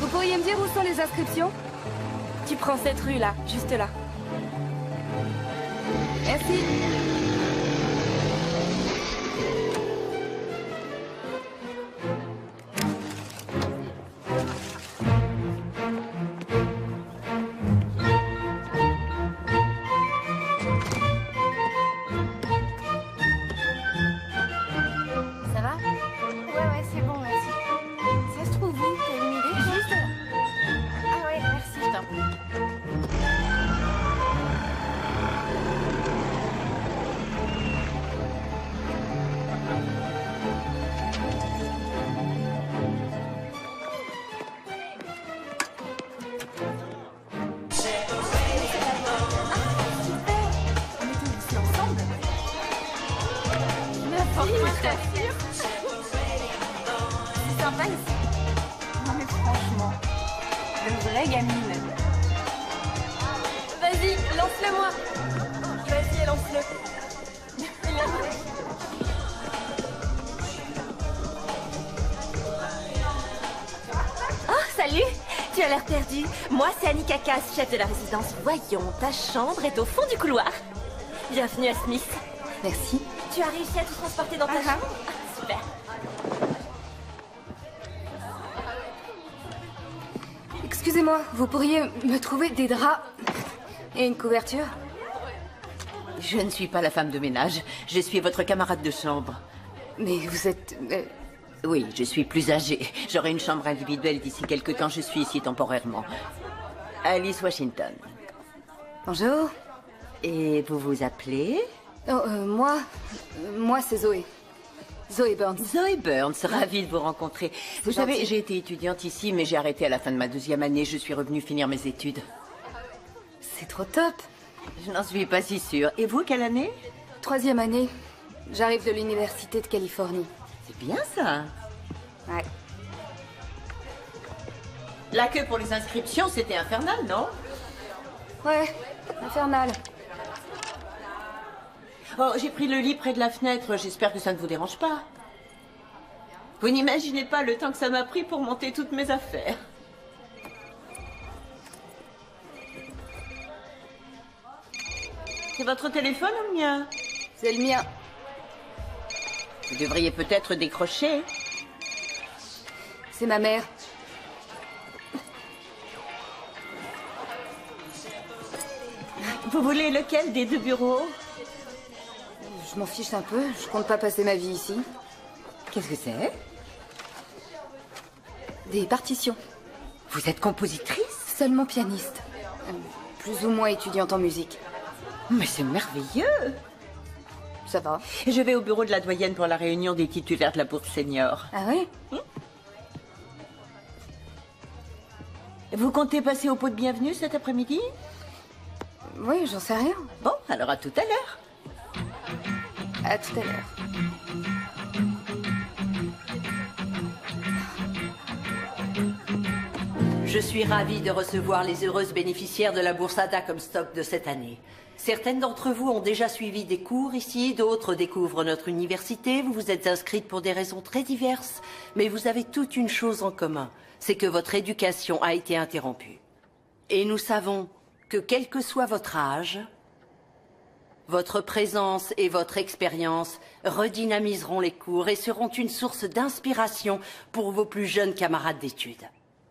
Vous pourriez me dire où sont les inscriptions? Tu prends cette rue là, juste là. Merci. Ça va? Ouais, c'est bon, merci. Ça se trouve où? T'as une idée? Juste là. Ah ouais, merci. Je t'en prie. C'est sympa ici. Non mais franchement, de vraie gamine. Vas-y, lance-le moi. Vas-y, lance-le. Oh, salut. Tu as l'air perdu. Moi, c'est Annie Kakas, chef de la résidence. Voyons, ta chambre est au fond du couloir. Bienvenue à Smith. Merci. Tu as réussi à tout transporter dans ta chambre? Ah, super. Excusez-moi, vous pourriez me trouver des draps et une couverture? Je ne suis pas la femme de ménage. Je suis votre camarade de chambre. Mais vous êtes... Oui, je suis plus âgée. J'aurai une chambre individuelle d'ici quelque temps. Je suis ici temporairement. Alice Washington. Bonjour. Et vous vous appelez? Oh, moi c'est Zoé. Zoé Burns. Zoé Burns, ravie de vous rencontrer. Vous savez, gentil. j'ai été étudiante ici, mais j'ai arrêté à la fin de ma 2e année. Je suis revenue finir mes études. C'est trop top. Je n'en suis pas si sûre. Et vous, quelle année? 3e année. J'arrive de l'Université de Californie. C'est bien ça. Ouais. La queue pour les inscriptions, c'était infernal, non? Ouais, infernal. Oh, j'ai pris le lit près de la fenêtre. J'espère que ça ne vous dérange pas. Vous n'imaginez pas le temps que ça m'a pris pour monter toutes mes affaires. C'est votre téléphone ou le mien? C'est le mien. Vous devriez peut-être décrocher. C'est ma mère. Vous voulez lequel des 2 bureaux? Je m'en fiche un peu. Je compte pas passer ma vie ici. Qu'est-ce que c'est? Des partitions. Vous êtes compositrice? Seulement pianiste. Plus ou moins étudiante en musique. Mais c'est merveilleux. Ça va. Je vais au bureau de la doyenne pour la réunion des titulaires de la bourse senior. Ah ouais? Vous comptez passer au pot de bienvenue cet après-midi? Oui, j'en sais rien. Bon, alors à tout à l'heure. À tout à l'heure. Je suis ravie de recevoir les heureuses bénéficiaires de la bourse ADA Comstock de cette année. Certaines d'entre vous ont déjà suivi des cours ici, d'autres découvrent notre université. Vous vous êtes inscrites pour des raisons très diverses, mais vous avez toute une chose en commun, c'est que votre éducation a été interrompue. Et nous savons que quel que soit votre âge, Votre présence et votre expérience redynamiseront les cours et seront une source d'inspiration pour vos plus jeunes camarades d'études.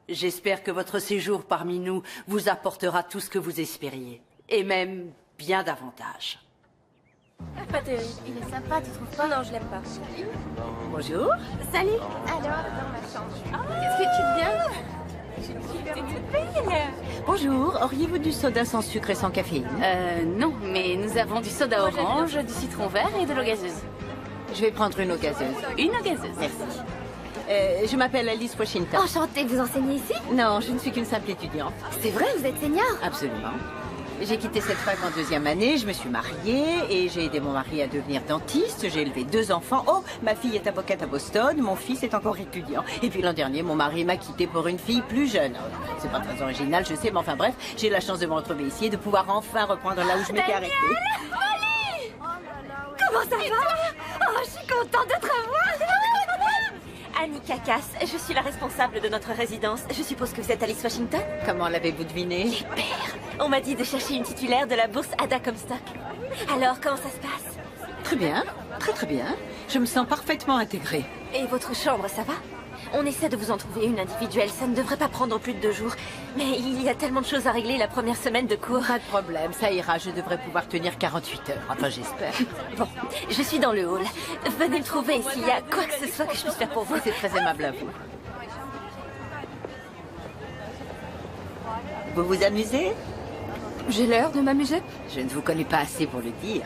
J'espère que votre séjour parmi nous vous apportera tout ce que vous espériez, et même bien davantage. Pas terrible. Il est sympa, tu trouves pas? Non, je l'aime pas. Bonjour. Salut. Alors, dans ma chambre. Qu'est-ce que tu viens? Bonjour, auriez-vous du soda sans sucre et sans caféine? Non, mais nous avons du soda Moi, j'aime orange, du citron vert et de l'eau gazeuse. Je vais prendre une eau gazeuse. Une eau gazeuse. Merci. Je m'appelle Alice Washington. Enchantée, vous enseignez ici? Non, je ne suis qu'une simple étudiante. C'est vrai, vous êtes senior? Absolument. J'ai quitté cette fac en 2e année, je me suis mariée et j'ai aidé mon mari à devenir dentiste. J'ai élevé 2 enfants. Oh, ma fille est avocate à Boston, mon fils est encore étudiant. Et puis l'an dernier, mon mari m'a quitté pour une fille plus jeune. C'est pas très original, je sais, mais enfin bref, j'ai la chance de me retrouver ici et de pouvoir enfin reprendre là où je m'étais arrêtée. Comment ça va? Oh, je suis contente de te revoir. Annie Kakas, je suis la responsable de notre résidence. Je suppose que vous êtes Alice Washington? Comment l'avez-vous deviné? On m'a dit de chercher une titulaire de la bourse Ada Comstock. Alors, comment ça se passe? Très bien, très très bien. Je me sens parfaitement intégrée. Et votre chambre, ça va? On essaie de vous en trouver une individuelle. Ça ne devrait pas prendre plus de 2 jours. Mais il y a tellement de choses à régler la première semaine de cours. Pas de problème, ça ira. Je devrais pouvoir tenir 48 heures. Enfin, j'espère. Bon, je suis dans le hall. Venez me trouver s'il y a quoi que ce soit que je puisse faire pour vous. C'est très aimable à vous. Vous vous amusez? J'ai l'air de m'amuser. Je ne vous connais pas assez pour le dire.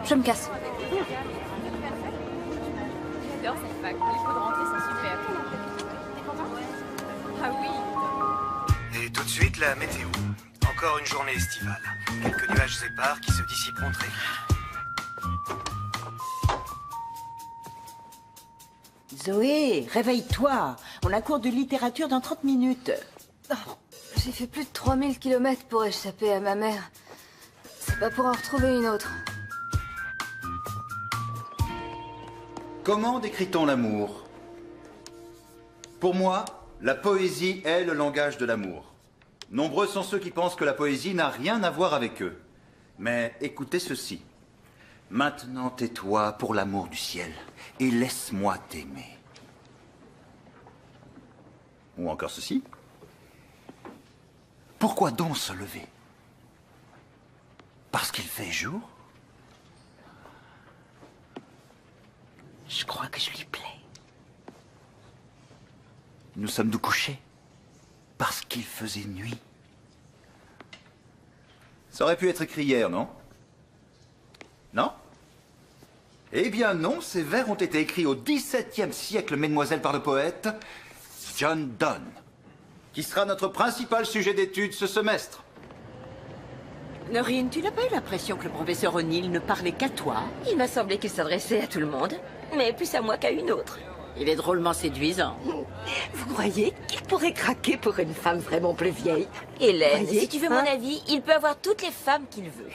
Je me casse. J'adore cette fac. Les cours de rentrée sont super. Ah oui. Et tout de suite, la météo. Encore une journée estivale. Quelques nuages épars qui se dissiperont très vite. Zoé, réveille-toi. On a cours de littérature dans 30 minutes. J'ai fait plus de 3000 km pour échapper à ma mère. C'est pas pour en retrouver une autre. Comment décrit-on l'amour? Pour moi, la poésie est le langage de l'amour. Nombreux sont ceux qui pensent que la poésie n'a rien à voir avec eux. Mais écoutez ceci. Maintenant tais-toi pour l'amour du ciel et laisse-moi t'aimer. Ou encore ceci. Pourquoi donc se lever? Parce qu'il fait jour? Je crois que je lui plais. Nous sommes-nous couchés parce qu'il faisait nuit. Ça aurait pu être écrit hier, non? Non? Eh bien non, ces vers ont été écrits au XVIIe siècle, mesdemoiselles, par le poète John Donne, qui sera notre principal sujet d'étude ce semestre. Norine, tu n'as pas eu l'impression que le professeur O'Neill ne parlait qu'à toi? Il m'a semblé qu'il s'adressait à tout le monde, mais plus à moi qu'à une autre. Il est drôlement séduisant. Vous croyez qu'il pourrait craquer pour une femme vraiment plus vieille? Hélène, Voyez, si tu veux mon avis, il peut avoir toutes les femmes qu'il veut.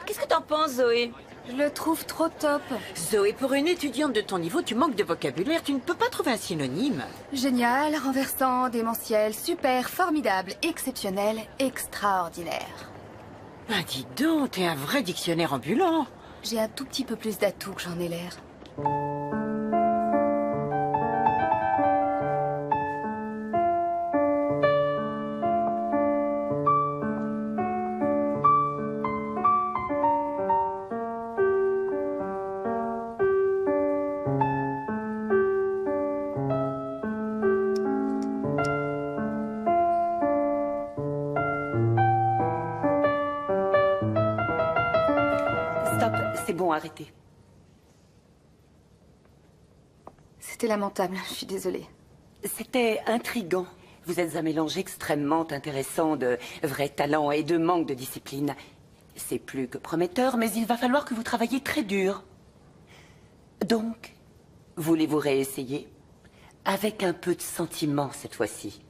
Qu'est-ce que t'en penses, Zoé? Je le trouve trop top. Zoé, pour une étudiante de ton niveau, tu manques de vocabulaire. Tu ne peux pas trouver un synonyme. Génial, renversant, démentiel, super, formidable, exceptionnel, extraordinaire. Ah, dis donc, t'es un vrai dictionnaire ambulant. J'ai un tout petit peu plus d'atouts que j'en ai l'air. Stop, c'est bon, arrêtez. C'était lamentable, je suis désolée. C'était intriguant. Vous êtes un mélange extrêmement intéressant de vrai talent et de manque de discipline. C'est plus que prometteur, mais il va falloir que vous travailliez très dur. Donc, voulez-vous réessayer? Avec un peu de sentiment cette fois-ci.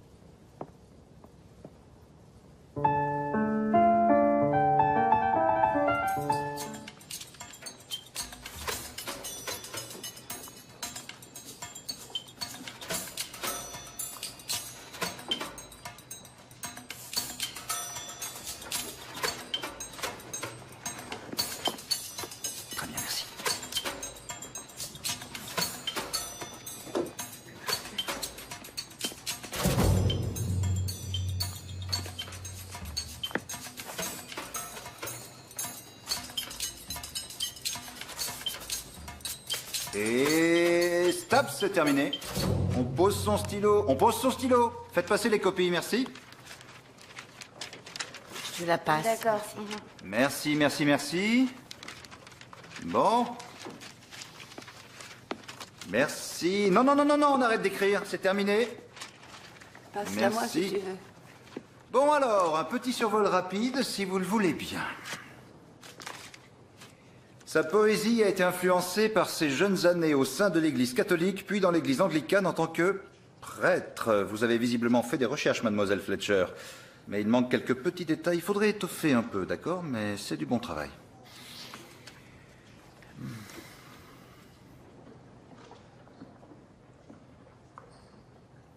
Et stop, c'est terminé. On pose son stylo. On pose son stylo. Faites passer les copies, merci. Je la passe. D'accord. Merci, merci, merci. Bon. Merci. Non, non, non, non, non, on arrête d'écrire. C'est terminé. Passe-la moi si Merci. tu veux. Bon alors, un petit survol rapide, si vous le voulez bien. Sa poésie a été influencée par ses jeunes années au sein de l'Église catholique, puis dans l'Église anglicane en tant que prêtre. Vous avez visiblement fait des recherches, mademoiselle Fletcher. Mais il manque quelques petits détails. Il faudrait étoffer un peu, d'accord? Mais c'est du bon travail.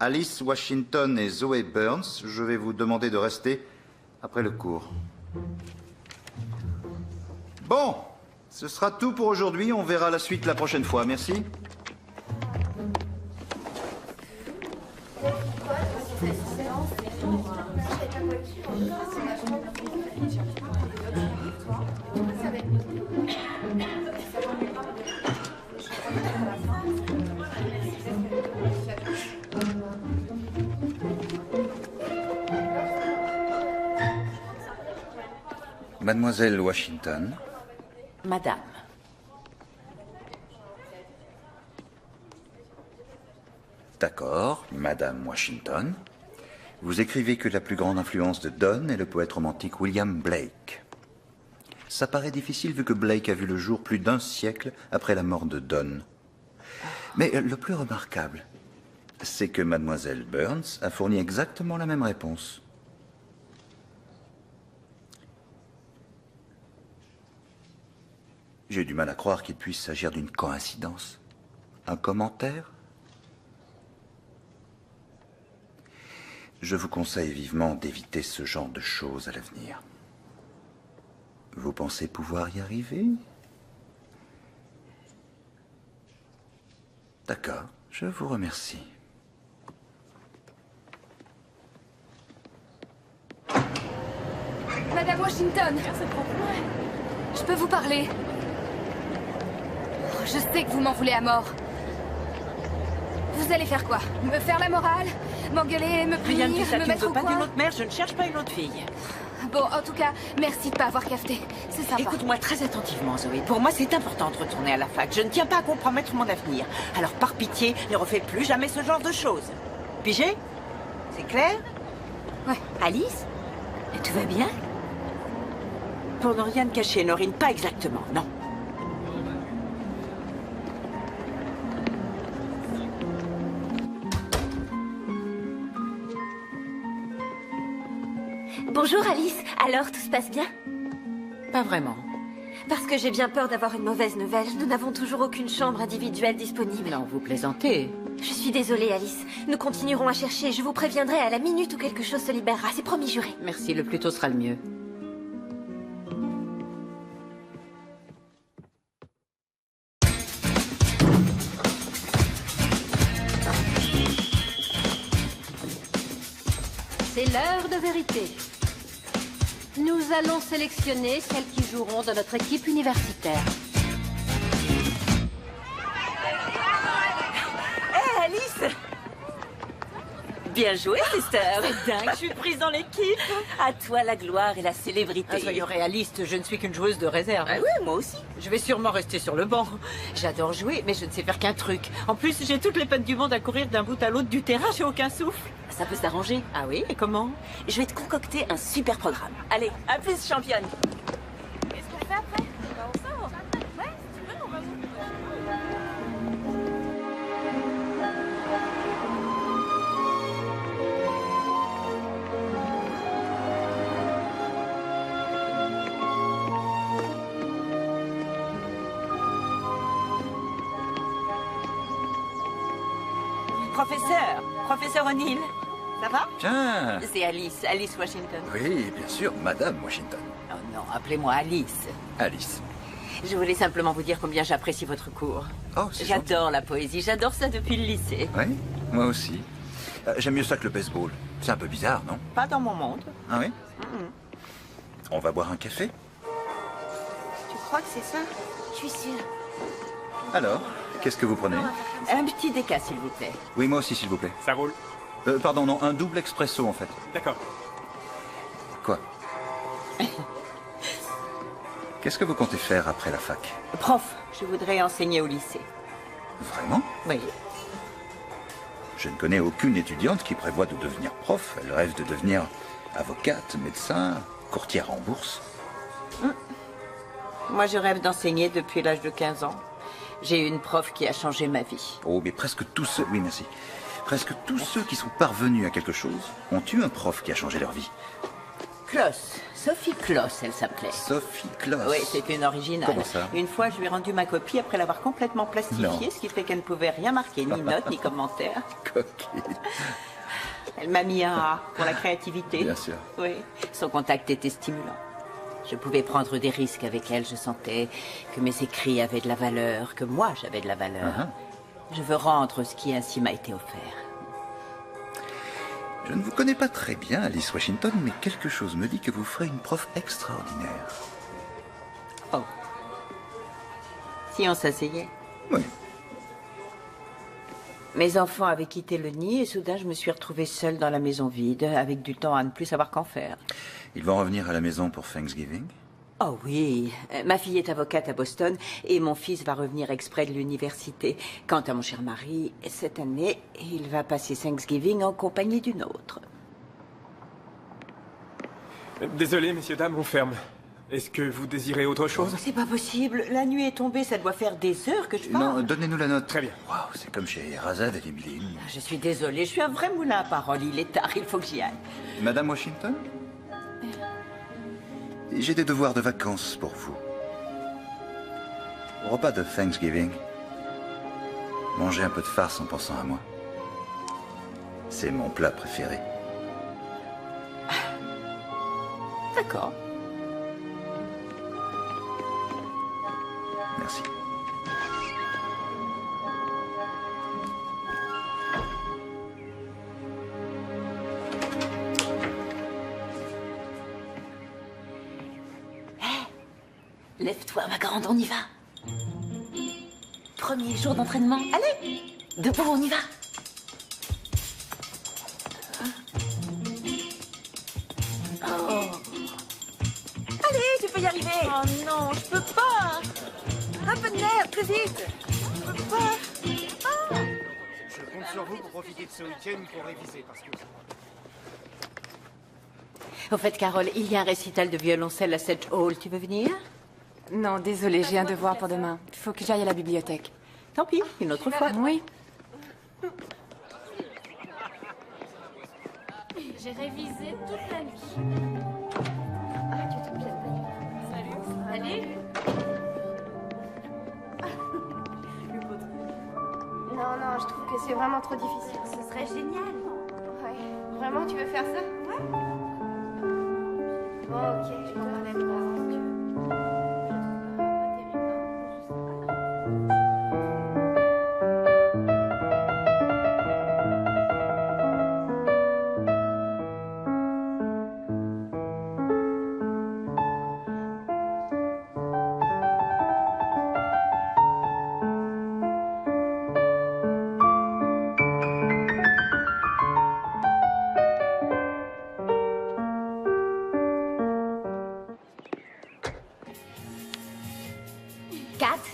Alice Washington et Zoé Burns, je vais vous demander de rester après le cours. Bon, ce sera tout pour aujourd'hui. On verra la suite la prochaine fois. Merci. Mademoiselle Washington. Madame. D'accord, Madame Washington. Vous écrivez que la plus grande influence de Donne est le poète romantique William Blake. Ça paraît difficile vu que Blake a vu le jour plus d'1 siècle après la mort de Donne. Mais le plus remarquable, c'est que Mademoiselle Burns a fourni exactement la même réponse. J'ai du mal à croire qu'il puisse s'agir d'une coïncidence. Un commentaire? Je vous conseille vivement d'éviter ce genre de choses à l'avenir. Vous pensez pouvoir y arriver? D'accord, je vous remercie. Madame Washington, je peux vous parler? Oh, je sais que vous m'en voulez à mort. Vous allez faire quoi? Me faire la morale? M'engueuler, me punir, Rien de tout ça, me tu ne mettre veux au pas coin? d'une autre mère, je ne cherche pas une autre fille. Bon, en tout cas, merci de pas avoir cafeté. C'est sympa. Écoute-moi très attentivement, Zoé. Pour moi, c'est important de retourner à la fac. Je ne tiens pas à compromettre mon avenir. Alors, par pitié, ne refais plus jamais ce genre de choses. Pigé? C'est clair? Ouais. Alice? Et tout va bien? Pour ne rien te cacher, Norine, pas exactement, non. Bonjour Alice, alors tout se passe bien? Pas vraiment. Parce que j'ai bien peur d'avoir une mauvaise nouvelle. Nous n'avons toujours aucune chambre individuelle disponible. Non, vous plaisantez. Je suis désolée Alice. Nous continuerons à chercher. Je vous préviendrai à la minute où quelque chose se libérera. C'est promis juré. Merci, le plus tôt sera le mieux. C'est l'heure de vérité. Nous allons sélectionner celles qui joueront dans notre équipe universitaire. Hé, Alice! Bien joué, sister. C'est dingue, je suis prise dans l'équipe. À toi la gloire et la célébrité. Soyons réalistes, je ne suis qu'une joueuse de réserve. Ah oui, moi aussi. Je vais sûrement rester sur le banc. J'adore jouer, mais je ne sais faire qu'un truc. En plus, j'ai toutes les peines du monde à courir d'un bout à l'autre du terrain, j'ai aucun souffle. Ça peut s'arranger. Ah oui, et comment? Je vais te concocter un super programme. Allez, à plus, championne. Qu'est-ce qu'on fait après? On sort. Ouais, si tu veux, on va Professeur O'Neill, ça va? Tiens. C'est Alice Washington. Oui, bien sûr, Madame Washington. Oh non, appelez-moi Alice. Alice. Je voulais simplement vous dire combien j'apprécie votre cours. Oh, c'est gentil. J'adore la poésie, j'adore ça depuis le lycée. Oui, moi aussi. J'aime mieux ça que le baseball. C'est un peu bizarre, non? Pas dans mon monde. Ah oui? On va boire un café? Tu crois que c'est ça? Je suis sûre. Alors, Qu'est-ce que vous prenez? Un petit déca, s'il vous plaît. Oui, moi aussi, s'il vous plaît. Ça roule? Pardon, non, un double expresso, en fait. D'accord. Quoi? Qu'est-ce que vous comptez faire après la fac? Prof, je voudrais enseigner au lycée. Vraiment? Oui. Je ne connais aucune étudiante qui prévoit de devenir prof. Elle rêve de devenir avocate, médecin, courtière en bourse. Moi, je rêve d'enseigner depuis l'âge de 15 ans. J'ai eu une prof qui a changé ma vie. Oh, mais presque tous ceux... Oui, merci. Presque tous ceux qui sont parvenus à quelque chose ont eu un prof qui a changé leur vie. Kloss. Sophie Kloss, elle s'appelait. Sophie Kloss. Oui, c'était une originale. Comment ça? Une fois, je lui ai rendu ma copie après l'avoir complètement plastifiée, Non. ce qui fait qu'elle ne pouvait rien marquer, ni note, ni commentaire. Coquine. Elle m'a mis un A pour la créativité. Bien sûr. Oui, son contact était stimulant. Je pouvais prendre des risques avec elle. Je sentais que mes écrits avaient de la valeur, que moi j'avais de la valeur. Je veux rendre ce qui ainsi m'a été offert. Je ne vous connais pas très bien, Alice Washington, mais quelque chose me dit que vous ferez une prof extraordinaire. Oh. Si on s'asseyait? Oui. Mes enfants avaient quitté le nid et soudain je me suis retrouvée seule dans la maison vide, avec du temps à ne plus savoir qu'en faire. Ils vont revenir à la maison pour Thanksgiving? Oh oui, ma fille est avocate à Boston et mon fils va revenir exprès de l'université. Quant à mon cher mari, cette année, il va passer Thanksgiving en compagnie d'une autre. Désolé, messieurs, dames, on ferme. Est-ce que vous désirez autre chose? C'est pas possible, la nuit est tombée, ça doit faire des heures que je parle. Non, donnez-nous la note. Très bien. Waouh, c'est comme chez Razad et Emily. Je suis désolée, je suis un vrai moulin à parole, il est tard, il faut que j'y aille. Madame Washington? J'ai des devoirs de vacances pour vous. Au repas de Thanksgiving, mangez un peu de farce en pensant à moi. C'est mon plat préféré. D'accord. Merci. Lève-toi, ma grande, on y va. Premier jour d'entraînement. Allez, debout, on y va. Oh. Allez, tu peux y arriver. Oh non, je peux pas. Un peu de nerf, plus vite. Je peux pas. Oh. Je compte sur vous pour profiter de ce week-end pour réviser, parce que... Au fait, Carole, il y a un récital de violoncelle à Sedge Hall. Tu veux venir? Non, désolée, j'ai un devoir pour demain. Il faut que j'aille à la bibliothèque. Tant pis, une autre fois. Oui. J'ai révisé toute la nuit. Ah, tu te plais. Salut. Salut. Non, je trouve que c'est vraiment trop difficile. Ce serait génial. Ouais. Vraiment, tu veux faire ça? Ouais. Bon, ok, je te relève pas, si tu veux.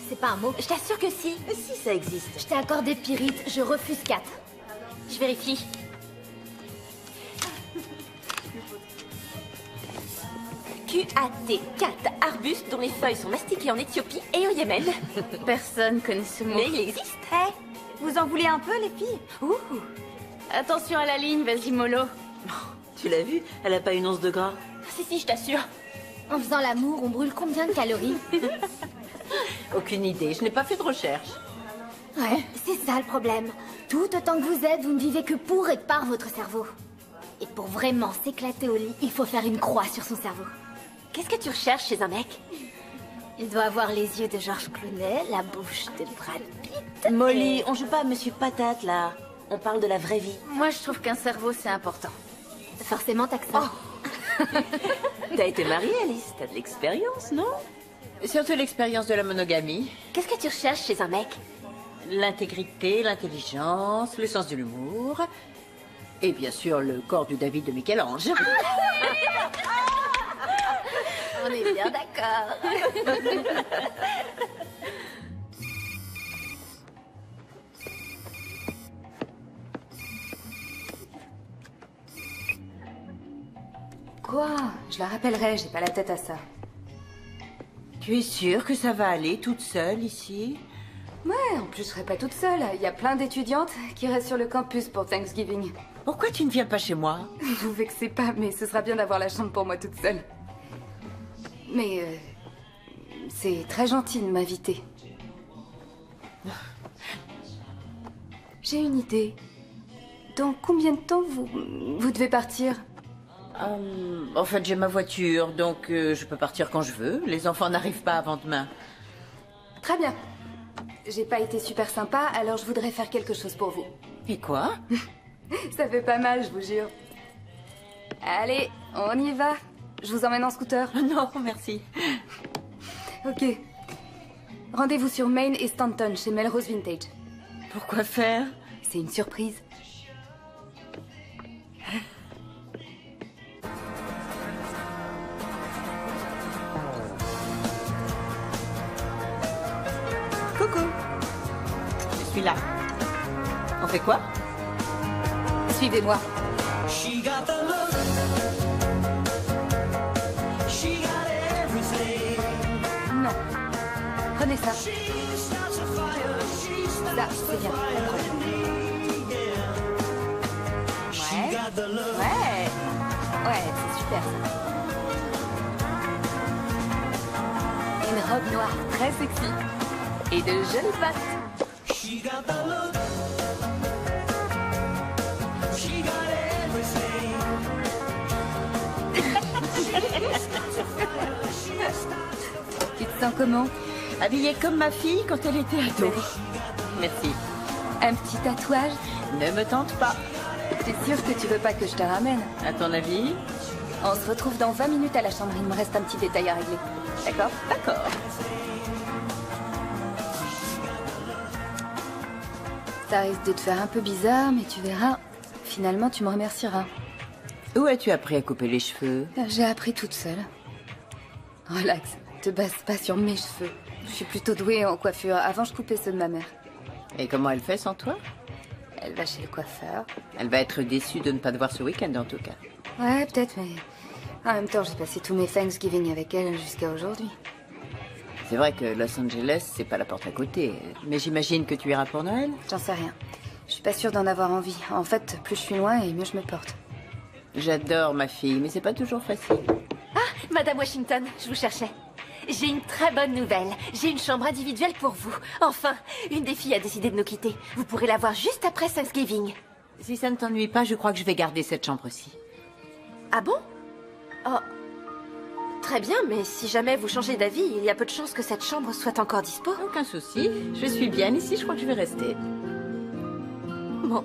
C'est pas un mot. Je t'assure que si. Mais si, ça existe. Je t'ai accordé pyrite, je refuse 4. Je vérifie. QAT, 4 arbustes dont les feuilles sont mastiquées en Éthiopie et au Yémen. Personne connaît ce mot. Mais il existe. Hey, vous en voulez un peu, les filles? Ouh. Attention à la ligne, vas-y, mollo. Tu l'as vu? Elle a pas une once de gras. Si, je t'assure. En faisant l'amour, on brûle combien de calories? Aucune idée, je n'ai pas fait de recherche. Ouais, c'est ça le problème. Tout autant que vous êtes, vous ne vivez que pour et par votre cerveau. Et pour vraiment s'éclater au lit, il faut faire une croix sur son cerveau. Qu'est-ce que tu recherches chez un mec? Il doit avoir les yeux de George Clooney, la bouche de Brad Pitt. Molly, on joue pas à Monsieur Patate, là. On parle de la vraie vie. Moi, je trouve qu'un cerveau, c'est important. Forcément, t'as que ça. T'as été mariée, Alice. T'as de l'expérience, non? Surtout l'expérience de la monogamie. Qu'est-ce que tu recherches chez un mec? L'intégrité, l'intelligence, le sens de l'humour. Et bien sûr, le corps du David de Michel-Ange. On est bien d'accord. Quoi? Je la rappellerai, j'ai pas la tête à ça. Tu es sûre que ça va aller toute seule ici? Ouais, en plus je serai pas toute seule. Il y a plein d'étudiantes qui restent sur le campus pour Thanksgiving. Pourquoi tu ne viens pas chez moi? Vous vexez pas, mais ce sera bien d'avoir la chambre pour moi toute seule. Mais c'est très gentil de m'inviter. J'ai une idée. Dans combien de temps vous devez partir? En fait, j'ai ma voiture, donc je peux partir quand je veux. Les enfants n'arrivent pas avant demain. Très bien. J'ai pas été super sympa, alors je voudrais faire quelque chose pour vous. Et quoi? Ça fait pas mal, je vous jure. Allez, on y va. Je vous emmène en scooter. Non, merci. Ok. Rendez-vous sur Main et Stanton, chez Melrose Vintage. Pourquoi faire? C'est une surprise. Coucou. Je suis là. On fait quoi? Suivez-moi. Non. Prenez ça. Ça, c'est bien. Ouais. Ouais, c'est super ça. Une robe noire très sexy. Et de jolies pattes. Tu te sens comment? Habillée comme ma fille quand elle était ado. Merci. Un petit tatouage? Ne me tente pas. T'es sûre que tu veux pas que je te ramène? À ton avis? On se retrouve dans 20 minutes à la chambre. Il me reste un petit détail à régler. D'accord? D'accord. Ça risque de te faire un peu bizarre, mais tu verras. Finalement, tu me remercieras. Où as-tu appris à couper les cheveux? J'ai appris toute seule. Relax, te base pas sur mes cheveux. Je suis plutôt douée en coiffure. Avant, je coupais ceux de ma mère. Et comment elle fait sans toi? Elle va chez le coiffeur. Elle va être déçue de ne pas te voir ce week-end en tout cas. Ouais, peut-être, mais... En même temps, j'ai passé tous mes Thanksgiving avec elle jusqu'à aujourd'hui. C'est vrai que Los Angeles, c'est pas la porte à côté. Mais j'imagine que tu iras pour Noël? J'en sais rien. Je suis pas sûre d'en avoir envie. En fait, plus je suis loin et mieux je me porte. J'adore ma fille, mais c'est pas toujours facile. Ah, Madame Washington, je vous cherchais. J'ai une très bonne nouvelle. J'ai une chambre individuelle pour vous. Enfin, une des filles a décidé de nous quitter. Vous pourrez la voir juste après Thanksgiving. Si ça ne t'ennuie pas, je crois que je vais garder cette chambre-ci. Ah bon? Oh. Très bien, mais si jamais vous changez d'avis, il y a peu de chances que cette chambre soit encore dispo. Aucun souci. Je suis bien ici, je crois que je vais rester. Bon.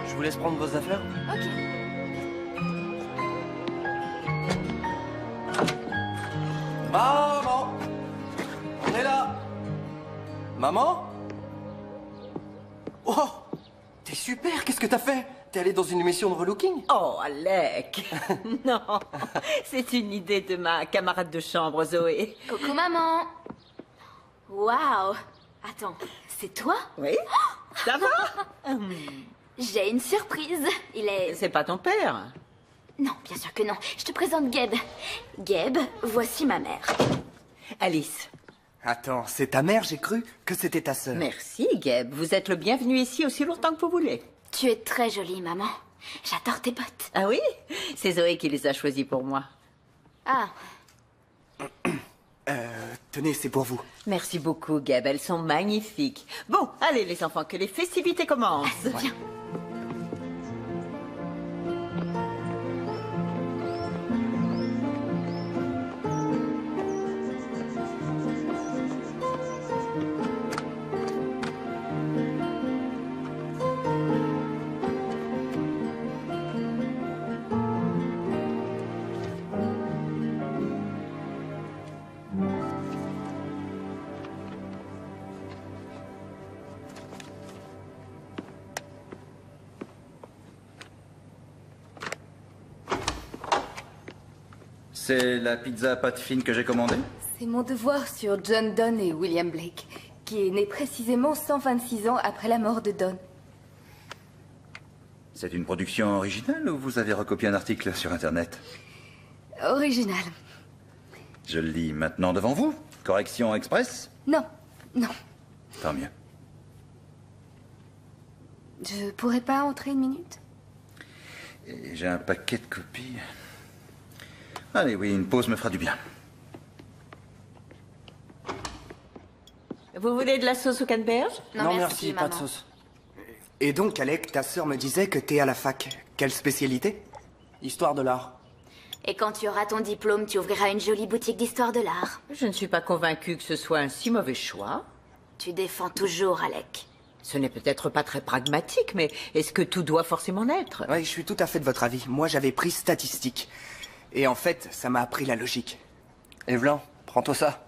Je vous laisse prendre vos affaires. Ok. Maman! On est là! Maman? Oh! T'es super, qu'est-ce que t'as fait? T'es allé dans une émission de relooking? Oh, Alec! Non, c'est une idée de ma camarade de chambre, Zoé. Coucou maman. Waouh. Attends, c'est toi? Oui? Ça va? J'ai une surprise. Il est... C'est pas ton père? Non, bien sûr que non. Je te présente Gabe. Gabe, voici ma mère. Alice. Attends, c'est ta mère, j'ai cru que c'était ta sœur. Merci, Gabe. Vous êtes le bienvenu ici aussi longtemps que vous voulez. Tu es très jolie, maman. J'adore tes bottes. Ah oui? C'est Zoé qui les a choisis pour moi. Ah, Tenez, c'est pour vous. Merci beaucoup, Gabe. Elles sont magnifiques. Bon, allez les enfants, que les festivités commencent. viens. C'est la pizza pâte fine que j'ai commandée? C'est mon devoir sur John Donne et William Blake, qui est né précisément 126 ans après la mort de Donne. C'est une production originale ou vous avez recopié un article sur Internet? Original. Je le lis maintenant devant vous. Correction express? Non, non. Tant mieux. Je pourrais pas entrer une minute? Et j'ai un paquet de copies. Allez, oui, une pause me fera du bien. Vous voulez de la sauce au canneberge? Non, merci, pas de sauce. Et donc, Alec, ta sœur me disait que t'es à la fac. Quelle spécialité? Histoire de l'art. Et quand tu auras ton diplôme, tu ouvriras une jolie boutique d'histoire de l'art. Je ne suis pas convaincue que ce soit un si mauvais choix. Tu défends toujours, Alec. Ce n'est peut-être pas très pragmatique, mais est-ce que tout doit forcément l'être? Oui, je suis tout à fait de votre avis. Moi, j'avais pris statistique. Et en fait, ça m'a appris la logique. Evelyn, prends-toi ça.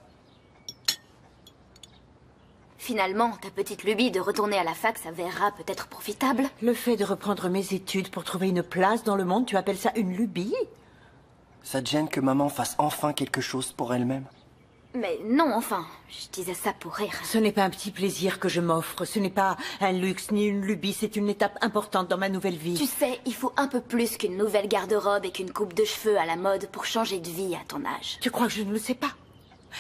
Finalement, ta petite lubie de retourner à la fac s'avérera peut-être profitable. Le fait de reprendre mes études pour trouver une place dans le monde, tu appelles ça une lubie? Ça te gêne que maman fasse enfin quelque chose pour elle-même? Mais non, enfin, je disais ça pour rire. Ce n'est pas un petit plaisir que je m'offre, ce n'est pas un luxe ni une lubie, c'est une étape importante dans ma nouvelle vie. Tu sais, il faut un peu plus qu'une nouvelle garde-robe et qu'une coupe de cheveux à la mode pour changer de vie à ton âge. Tu crois que je ne le sais pas?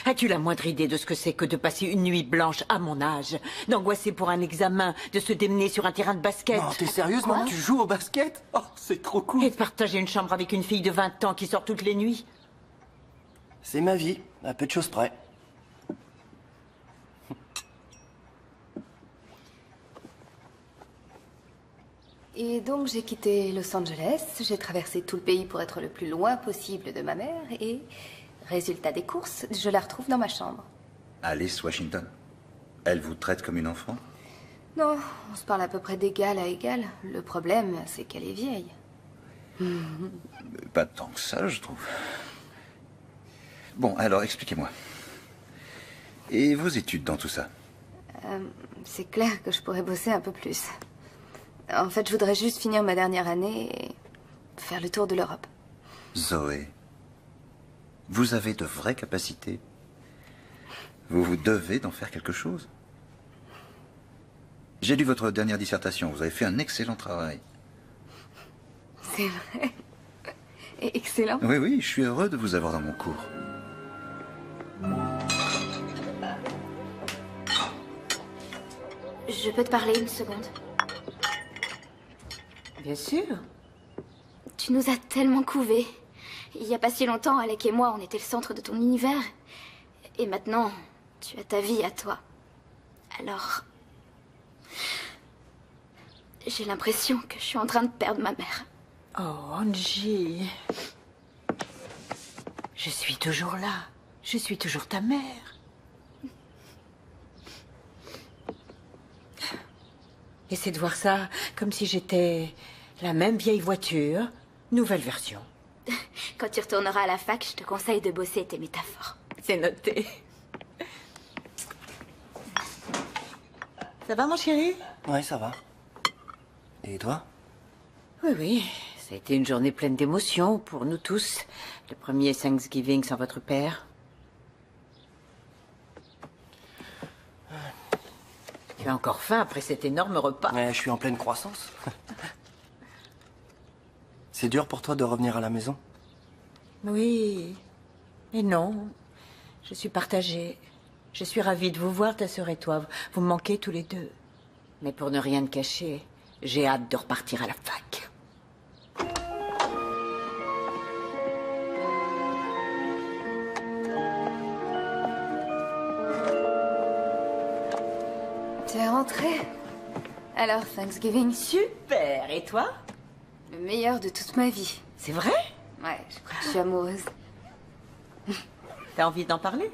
As-tu la moindre idée de ce que c'est que de passer une nuit blanche à mon âge? D'angoisser pour un examen, de se démener sur un terrain de basket? Non, t'es sérieuse, maman? Tu joues au basket? Oh, c'est trop cool. Et de partager une chambre avec une fille de 20 ans qui sort toutes les nuits? C'est ma vie, à peu de choses près. Et donc j'ai quitté Los Angeles, j'ai traversé tout le pays pour être le plus loin possible de ma mère et, résultat des courses, je la retrouve dans ma chambre. Alice Washington. Elle vous traite comme une enfant? Non, on se parle à peu près d'égal à égal. Le problème, c'est qu'elle est vieille. Pas tant que ça, je trouve. Bon, alors expliquez-moi. Et vos études dans tout ça? C'est clair que je pourrais bosser un peu plus. En fait, je voudrais juste finir ma dernière année et faire le tour de l'Europe. Zoé, vous avez de vraies capacités. Vous vous devez d'en faire quelque chose. J'ai lu votre dernière dissertation. Vous avez fait un excellent travail. C'est vrai. Et excellent. Oui, oui, je suis heureux de vous avoir dans mon cours. Je peux te parler une seconde? Bien sûr. Tu nous as tellement couvés. Il n'y a pas si longtemps, Alec et moi, on était le centre de ton univers. Et maintenant, tu as ta vie à toi. Alors... j'ai l'impression que je suis en train de perdre ma mère. Oh, Angie. Je suis toujours là. Je suis toujours ta mère. Essaie de voir ça comme si j'étais la même vieille voiture, nouvelle version. Quand tu retourneras à la fac, je te conseille de bosser tes métaphores. C'est noté. Ça va, mon chéri? Ouais, ça va. Et toi? Oui, oui. Ça a été une journée pleine d'émotions pour nous tous. Le premier Thanksgiving sans votre père. Tu as encore faim après cet énorme repas? Ouais, je suis en pleine croissance. C'est dur pour toi de revenir à la maison? Oui. Et non. Je suis partagée. Je suis ravie de vous voir, ta sœur et toi. Vous me manquez tous les deux. Mais pour ne rien te cacher, j'ai hâte de repartir à la fac. Tu es rentrée? Alors, Thanksgiving? Super. Et toi? Le meilleur de toute ma vie. C'est vrai? Ouais, je crois que je suis amoureuse. T'as envie d'en parler?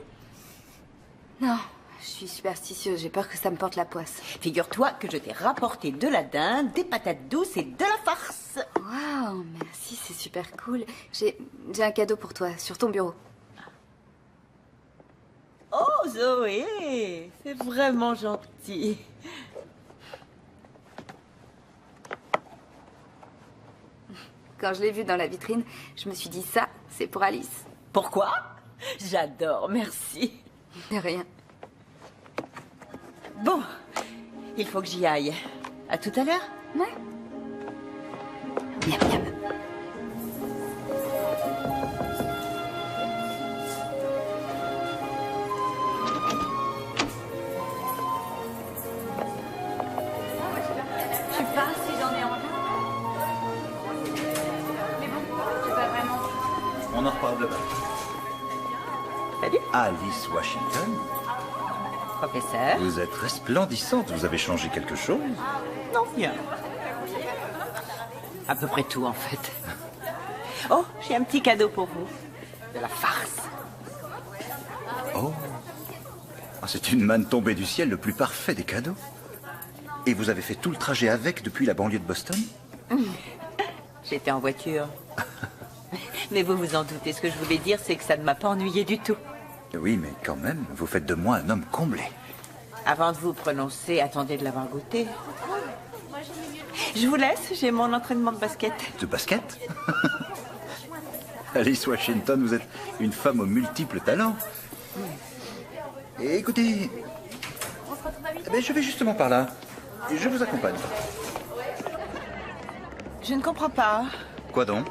Non, je suis superstitieuse, j'ai peur que ça me porte la poisse. Figure-toi que je t'ai rapporté de la dinde, des patates douces et de la farce. Waouh, merci, c'est super cool. J'ai un cadeau pour toi, sur ton bureau. Oh, Zoé, c'est vraiment gentil. Quand je l'ai vu dans la vitrine, je me suis dit ça, c'est pour Alice. Pourquoi? J'adore, merci. De rien. Bon, il faut que j'y aille. À tout à l'heure. Ouais. Miam, miam. Je sais pas si j'en ai envie. Mais bon, c'est pas vraiment. On en reparle demain. Salut. Alice Washington, Professeur. vous êtes resplendissante. Vous avez changé quelque chose? Non, rien. À peu près tout, en fait. Oh, j'ai un petit cadeau pour vous. De la farce. Oh. Ah, c'est une manne tombée du ciel, le plus parfait des cadeaux. Et vous avez fait tout le trajet avec depuis la banlieue de Boston? J'étais en voiture. Mais vous vous en doutez, ce que je voulais dire, c'est que ça ne m'a pas ennuyé du tout. Oui, mais quand même, vous faites de moi un homme comblé. Avant de vous prononcer, attendez de l'avoir goûté. Je vous laisse, j'ai mon entraînement de basket. De basket? Alice Washington, vous êtes une femme aux multiples talents. Et écoutez, je vais justement par là. Je vous accompagne. Je ne comprends pas. Quoi donc?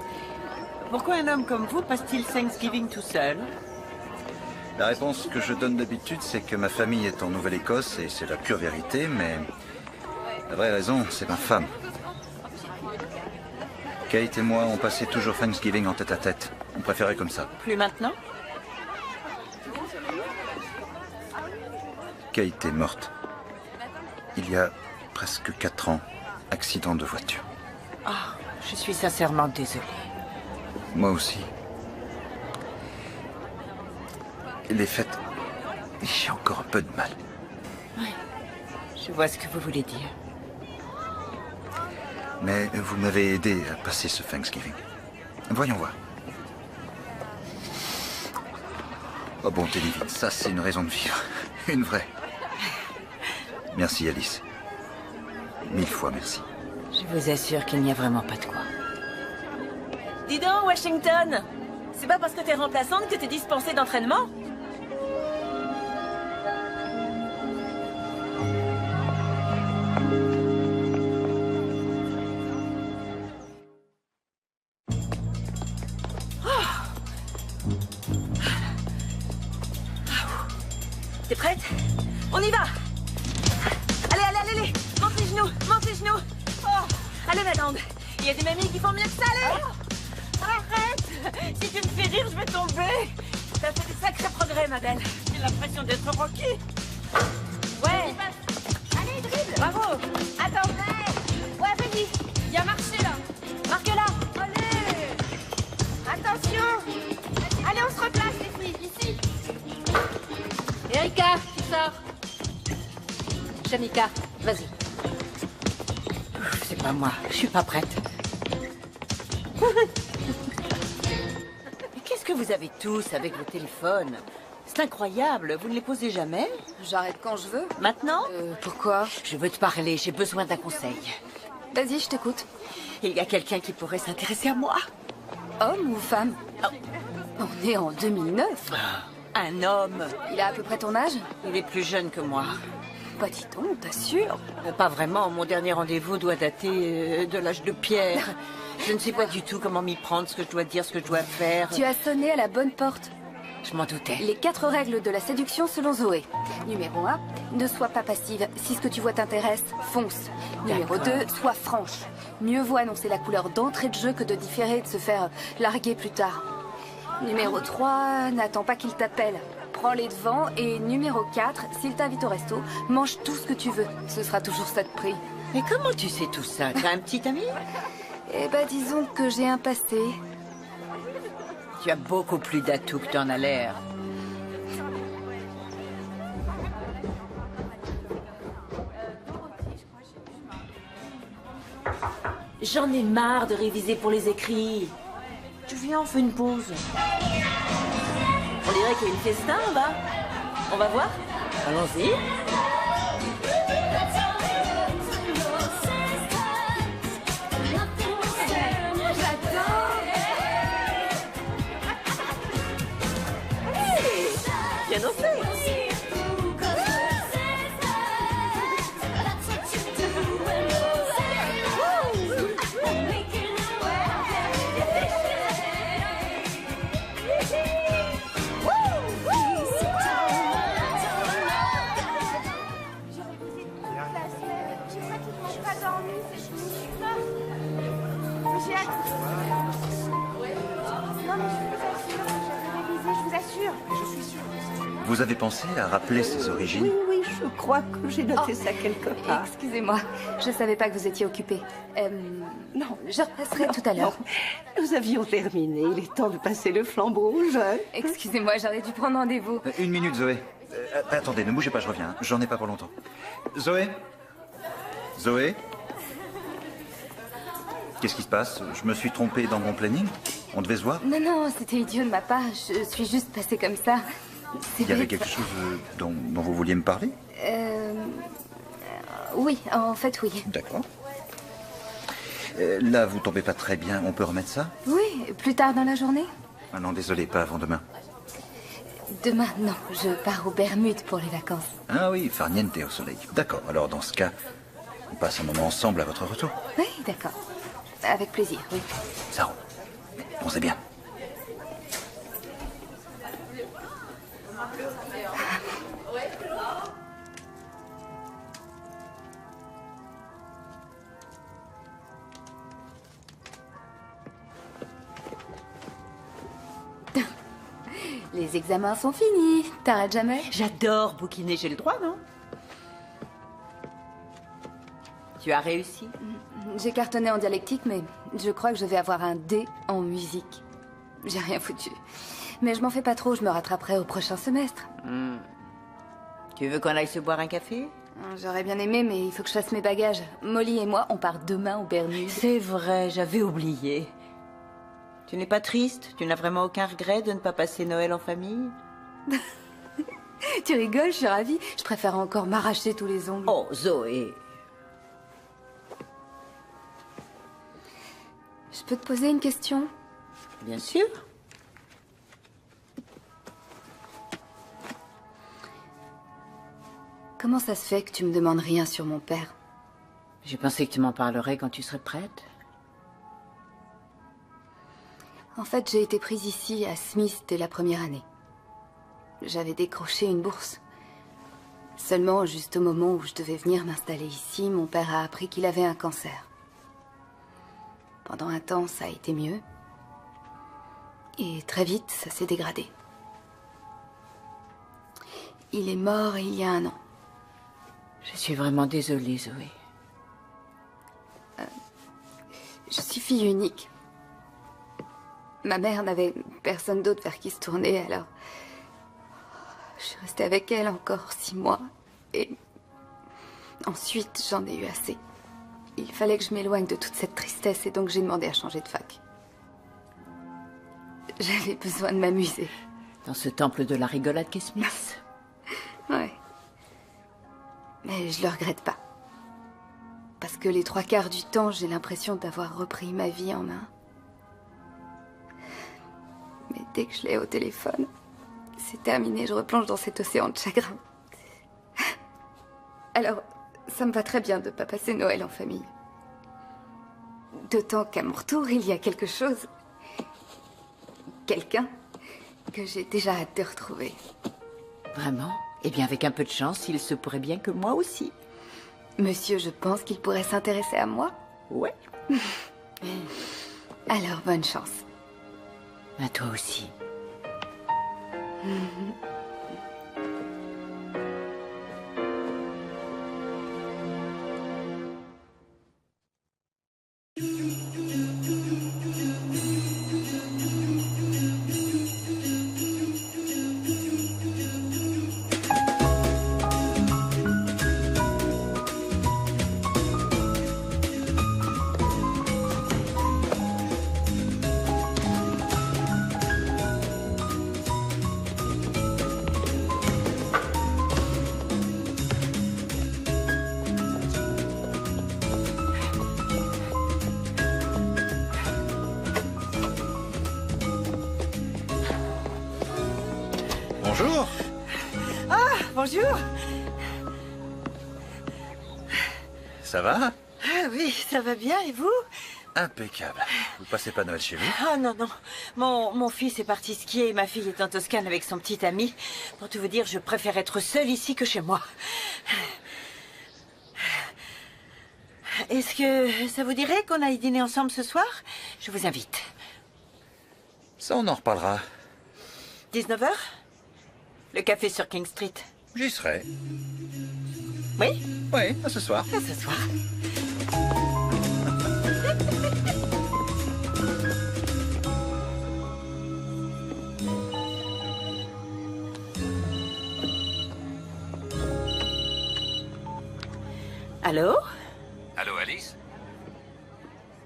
Pourquoi un homme comme vous passe-t-il Thanksgiving tout seul? La réponse que je donne d'habitude, c'est que ma famille est en Nouvelle-Écosse et c'est la pure vérité, mais la vraie raison, c'est ma femme. Kate et moi, on passait toujours Thanksgiving en tête-à-tête. On préférait comme ça. Plus maintenant? Kate est morte. Il y a presque 4 ans. Accident de voiture. Ah, je suis sincèrement désolée. Moi aussi. Les fêtes, j'ai encore un peu de mal. Oui, je vois ce que vous voulez dire. Mais vous m'avez aidé à passer ce Thanksgiving. Voyons voir. Oh bon, Télévite, ça c'est une raison de vivre. Une vraie. Merci Alice. 1000 fois merci. Je vous assure qu'il n'y a vraiment pas de quoi. Dis donc, Washington, c'est pas parce que t'es remplaçante que t'es dispensée d'entraînement? T'es prête? On y va! Allez, allez, allez, allez! Monte les genoux, monte les genoux! Oh, allez, ma grande! Il y a des mamies qui font mieux que ça, allez! Arrête! Si tu me fais rire, je vais tomber! T'as fait des sacrés progrès, ma belle! J'ai l'impression d'être Rocky! Ouais! Allez, dribble! Bravo! Attends! Ouais, vas-y! Viens marcher, là! Marque-la! Allez! Attention! Allez, on se replace, les filles! Ici! Erika, tu sors. Shamika, vas-y. C'est pas moi, je suis pas prête. Mais qu'est-ce que vous avez tous avec vos téléphones? C'est incroyable, vous ne les posez jamais? J'arrête quand je veux. Maintenant? Pourquoi? Je veux te parler, j'ai besoin d'un conseil. Vas-y, je t'écoute. Il y a quelqu'un qui pourrait s'intéresser à moi. Homme ou femme? On est en 2009. Un homme. Il a à peu près ton âge? Il est plus jeune que moi. Bah dis donc, t'assures? Pas vraiment, mon dernier rendez-vous doit dater de l'âge de pierre. Je ne sais pas du tout comment m'y prendre, ce que je dois dire, ce que je dois faire. Tu as sonné à la bonne porte. Je m'en doutais. Les 4 règles de la séduction selon Zoé. Numéro 1, ne sois pas passive. Si ce que tu vois t'intéresse, fonce. Numéro 2, sois franche. Mieux vaut annoncer la couleur d'entrée de jeu que de différer et de se faire larguer plus tard. Numéro 3, n'attends pas qu'il t'appelle. Prends-les devants. Et numéro 4, s'il t'invite au resto, mange tout ce que tu veux. Ce sera toujours ça de prix. Mais comment tu sais tout ça? Tu as un petit ami? Eh ben, disons que j'ai un passé. Tu as beaucoup plus d'atouts que t'en as l'air. J'en ai marre de réviser pour les écrits. Tu viens, on fait une pause. On dirait qu'il y a une festin là-bas. On va voir? Allons-y. pas dormi, c'est fini, je suis morte. J'ai hâte. Non, mais je vous assure, j'avais révisé, je vous assure. Mais je suis sûre. Vous avez pensé à rappeler ses origines? Oui, oui, je crois que j'ai noté ça quelque part. Excusez-moi, je savais pas que vous étiez occupée. Non, je repasserai tout à l'heure. Nous avions terminé, il est temps de passer le flambeau aux jeunes. Excusez-moi, j'aurais dû prendre rendez-vous. Une minute, Zoé. Attendez, ne bougez pas, je reviens. Hein. J'en ai pas pour longtemps. Zoé? Zoé? Qu'est-ce qui se passe? Je me suis trompé dans mon planning? On devait se voir? Non, non, c'était idiot de ma part. Je suis juste passée comme ça. Il y avait quelque chose dont vous vouliez me parler? Oui, en fait, oui. D'accord. Là, vous tombez pas très bien. On peut remettre ça? Oui, plus tard dans la journée? Ah non, désolé, pas avant demain. Demain, non. Je pars aux Bermudes pour les vacances. Ah oui, farniente au soleil. D'accord, alors dans ce cas, on passe un moment ensemble à votre retour. Oui, d'accord. Avec plaisir, oui. Ça roule. Pensez bien. Les examens sont finis. T'arrêtes jamais? J'adore bouquiner, j'ai le droit, non? Tu as réussi? J'ai cartonné en dialectique, mais je crois que je vais avoir un D en musique. J'ai rien foutu. Mais je m'en fais pas trop, je me rattraperai au prochain semestre. Tu veux qu'on aille se boire un café? J'aurais bien aimé, mais il faut que je fasse mes bagages. Molly et moi, on part demain aux Bermudes. C'est vrai, j'avais oublié. Tu n'es pas triste? Tu n'as vraiment aucun regret de ne pas passer Noël en famille? Tu rigoles, je suis ravie. Je préfère encore m'arracher tous les ongles. Oh, Zoé. Je peux te poser une question? Bien sûr. Comment ça se fait que tu me demandes rien sur mon père? J'ai pensé que tu m'en parlerais quand tu serais prête. En fait, j'ai été prise ici, à Smith, dès la première année. J'avais décroché une bourse. Seulement, juste au moment où je devais venir m'installer ici, mon père a appris qu'il avait un cancer. Pendant un temps, ça a été mieux. Et très vite, ça s'est dégradé. Il est mort il y a 1 an. Je suis vraiment désolée, Zoé. Je suis fille unique. Ma mère n'avait personne d'autre vers qui se tourner, alors... Je suis restée avec elle encore 6 mois. Et... ensuite, j'en ai eu assez. Il fallait que je m'éloigne de toute cette tristesse, et donc j'ai demandé à changer de fac. J'avais besoin de m'amuser. Dans ce temple de la rigolade qu'est Smith. Ouais. Mais je le regrette pas. Parce que les 3/4 du temps, j'ai l'impression d'avoir repris ma vie en main. Mais dès que je l'ai au téléphone, c'est terminé, je replonge dans cet océan de chagrin. Alors, ça me va très bien de pas passer Noël en famille. D'autant qu'à mon retour, il y a quelque chose... quelqu'un que j'ai déjà hâte de retrouver. Vraiment? Eh bien, avec un peu de chance, il se pourrait bien que moi aussi. Monsieur, je pense qu'il pourrait s'intéresser à moi. Ouais. Alors, bonne chance. À toi aussi. Bonjour. Ah, bonjour. Ça va? Ah oui, ça va bien, et vous? Impeccable. Vous passez pas Noël chez vous? Ah non, non. Mon fils est parti skier et ma fille est en Toscane avec son petit ami. Pour tout vous dire, je préfère être seule ici que chez moi. Est-ce que ça vous dirait qu'on aille dîner ensemble ce soir? Je vous invite. Ça, on en reparlera. 19h? Le café sur King Street. J'y serai. Oui? Oui, à ce soir. À ce soir. Allô? Allô, Alice?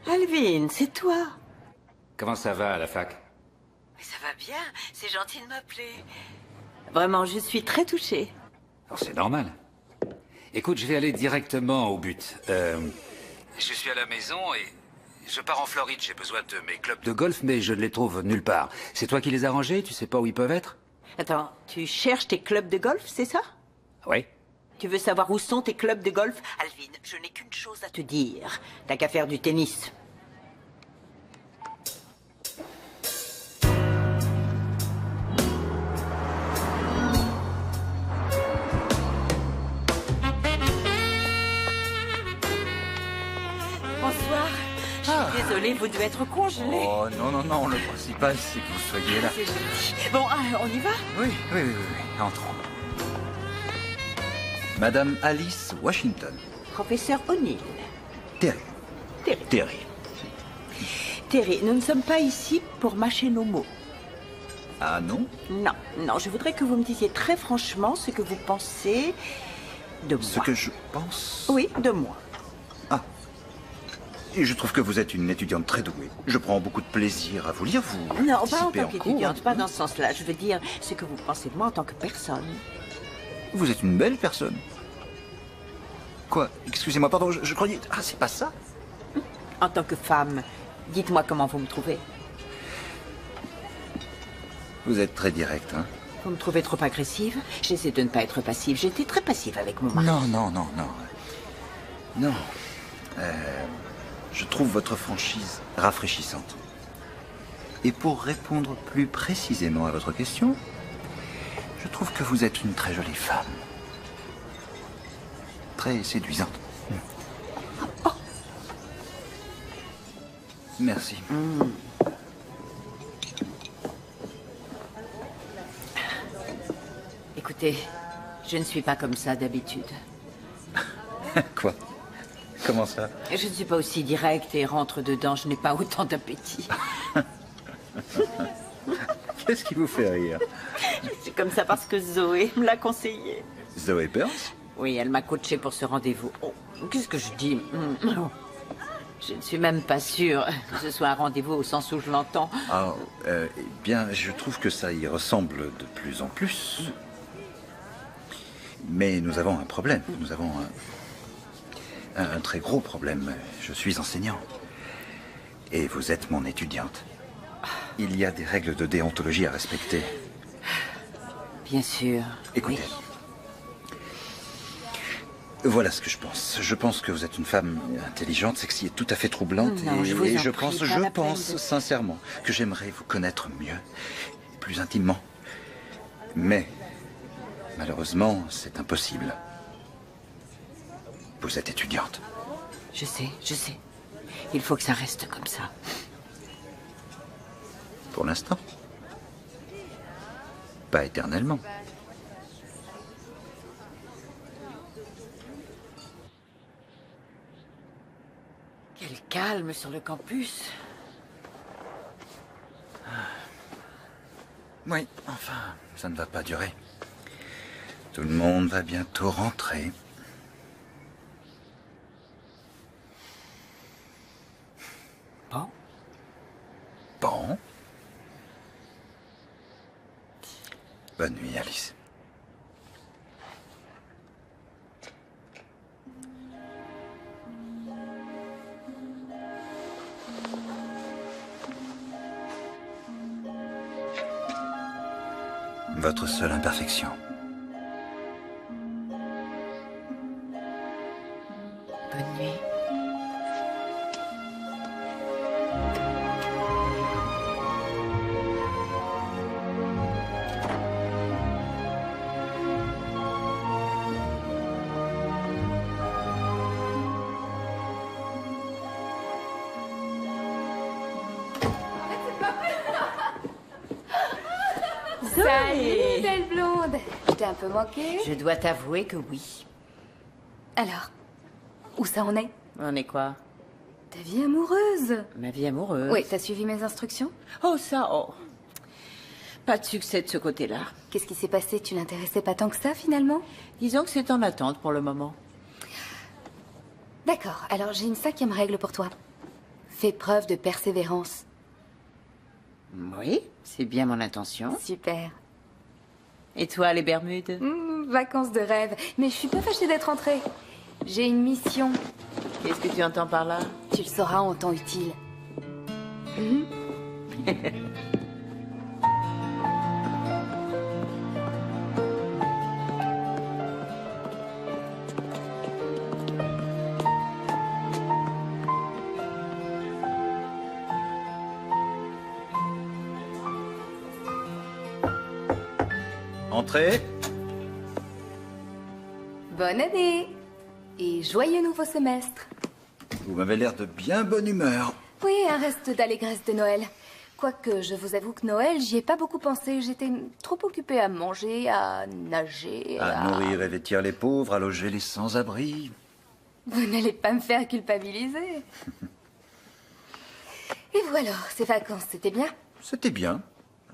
Alvin, c'est toi. Comment ça va à la fac? Ça va bien, c'est gentil de m'appeler. Vraiment, je suis très touchée. Oh, c'est normal. Écoute, je vais aller directement au but. Je suis à la maison et je pars en Floride. J'ai besoin de mes clubs de golf, mais je ne les trouve nulle part. C'est toi qui les as rangés? Tu sais pas où ils peuvent être? Attends, tu cherches tes clubs de golf, c'est ça? Oui. Tu veux savoir où sont tes clubs de golf? Alvin, je n'ai qu'une chose à te dire. T'as qu'à faire du tennis. Bonsoir. Je suis désolée, vous devez être congelé. Oh, non, non, non, le principal, c'est que vous soyez là. C'est gentil. Bon, on y va? Oui, oui, oui, oui, entrons. Madame Alice Washington. Professeur O'Neill. Terry. Terry. Terry. Terry, nous ne sommes pas ici pour mâcher nos mots. Ah non? Non, non, je voudrais que vous me disiez très franchement ce que vous pensez de moi. Ce que je pense? Oui, de moi. Ah. Et je trouve que vous êtes une étudiante très douée. Je prends beaucoup de plaisir à vous lire, vous Non, pas en participez tant cours. qu'étudiante, pas dans ce sens-là. Je veux dire ce que vous pensez de moi en tant que personne. Vous êtes une belle personne. Quoi? Excusez-moi, pardon, je croyais... Ah, c'est pas ça? En tant que femme, dites-moi comment vous me trouvez. Vous êtes très direct, hein? Vous me trouvez trop agressive? J'essaie de ne pas être passive. J'étais très passive avec mon mari. Non, non, non, non. Non. Je trouve votre franchise rafraîchissante. Et pour répondre plus précisément à votre question, je trouve que vous êtes une très jolie femme. Très séduisante. Oh. Merci. Écoutez, je ne suis pas comme ça d'habitude. Quoi? Comment ça? Je ne suis pas aussi directe et rentre dedans. Je n'ai pas autant d'appétit. Qu'est-ce qui vous fait rire? Je suis comme ça parce que Zoé me l'a conseillé. Zoé Burns? Oui, elle m'a coachée pour ce rendez-vous. Oh, qu'est-ce que je dis? Je ne suis même pas sûre que ce soit un rendez-vous au sens où je l'entends. Ah, eh bien, je trouve que ça y ressemble de plus en plus. Mais nous avons un problème. Nous avons un très gros problème. Je suis enseignant. Et vous êtes mon étudiante. Il y a des règles de déontologie à respecter. Bien sûr. Écoutez. Oui. Voilà ce que je pense. Je pense que vous êtes une femme intelligente, sexy et tout à fait troublante. Non, et je vous en je prie, pense, pas je la peine pense de- sincèrement que j'aimerais vous connaître mieux, plus intimement. Mais, malheureusement, c'est impossible. Vous êtes étudiante. Je sais, je sais. Il faut que ça reste comme ça. Pour l'instant. Pas éternellement. Quel calme sur le campus. Oui, enfin, ça ne va pas durer. Tout le monde va bientôt rentrer. Bon. Bon. Bonne nuit, Alice. Votre seule imperfection. Bonne nuit. Salut, belle blonde. Je t'ai un peu manqué. Je dois t'avouer que oui. Alors, où ça en est? On est quoi? Ta vie amoureuse. Ma vie amoureuse. Oui, t'as suivi mes instructions? Oh, ça, oh. Pas de succès de ce côté-là. Qu'est-ce qui s'est passé? Tu l'intéressais pas tant que ça, finalement? Disons que c'est en attente pour le moment. D'accord, alors j'ai une 5e règle pour toi. Fais preuve de persévérance. Oui, c'est bien mon intention. Super. Et toi, les Bermudes? Vacances de rêve. Mais je suis pas fâchée d'être rentrée. J'ai une mission. Qu'est-ce que tu entends par là? Tu le sauras en temps utile. Entrez. Bonne année et joyeux nouveau semestre. Vous m'avez l'air de bien bonne humeur. Oui, un reste d'allégresse de Noël. Quoique, je vous avoue que Noël, j'y ai pas beaucoup pensé. J'étais trop occupée à manger, à nager, À nourrir et vêtir les pauvres, à loger les sans-abri. Vous n'allez pas me faire culpabiliser. Et vous alors, ces vacances, c'était bien? C'était bien.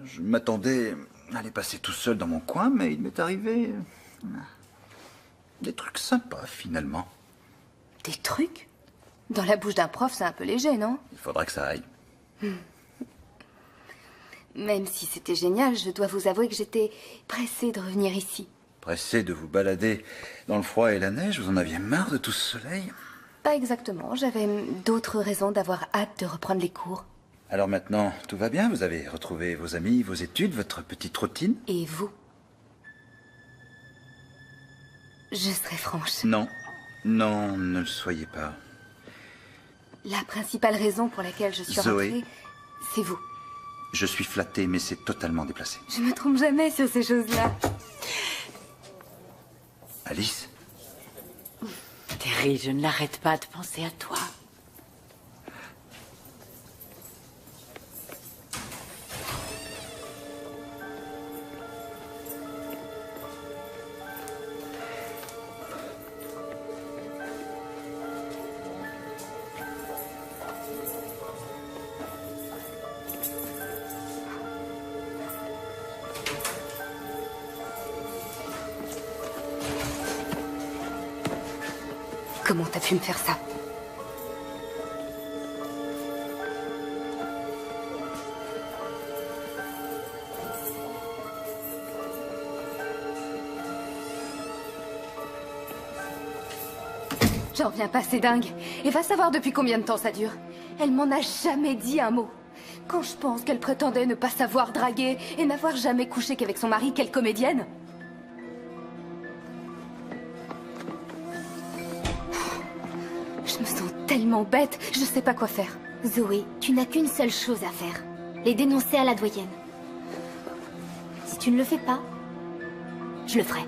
Je m'attendais à les passer tout seul dans mon coin, mais il m'est arrivé des trucs sympas, finalement. Des trucs? Dans la bouche d'un prof, c'est un peu léger, non? Il faudra que ça aille. Même si c'était génial, je dois vous avouer que j'étais pressée de revenir ici. Pressé de vous balader dans le froid et la neige, vous en aviez marre de tout ce soleil? Pas exactement, j'avais d'autres raisons d'avoir hâte de reprendre les cours. Alors maintenant, tout va bien? Vous avez retrouvé vos amis, vos études, votre petite routine? Et vous? Je serai franche. Non. Non, ne le soyez pas. La principale raison pour laquelle je suis Zoé. rentrée, c'est vous. Je suis flatté, mais c'est totalement déplacé. Je me trompe jamais sur ces choses-là. Alice? Terry, je ne l'arrête pas de penser à toi. Comment t'as pu me faire ça? J'en reviens pas, c'est dingue. Et va savoir depuis combien de temps ça dure. Elle m'en a jamais dit un mot. Quand je pense qu'elle prétendait ne pas savoir draguer et n'avoir jamais couché qu'avec son mari, quelle comédienne. Je me sens tellement bête, je sais pas quoi faire. Zoé, tu n'as qu'une seule chose à faire. Les dénoncer à la doyenne. Si tu ne le fais pas, je le ferai.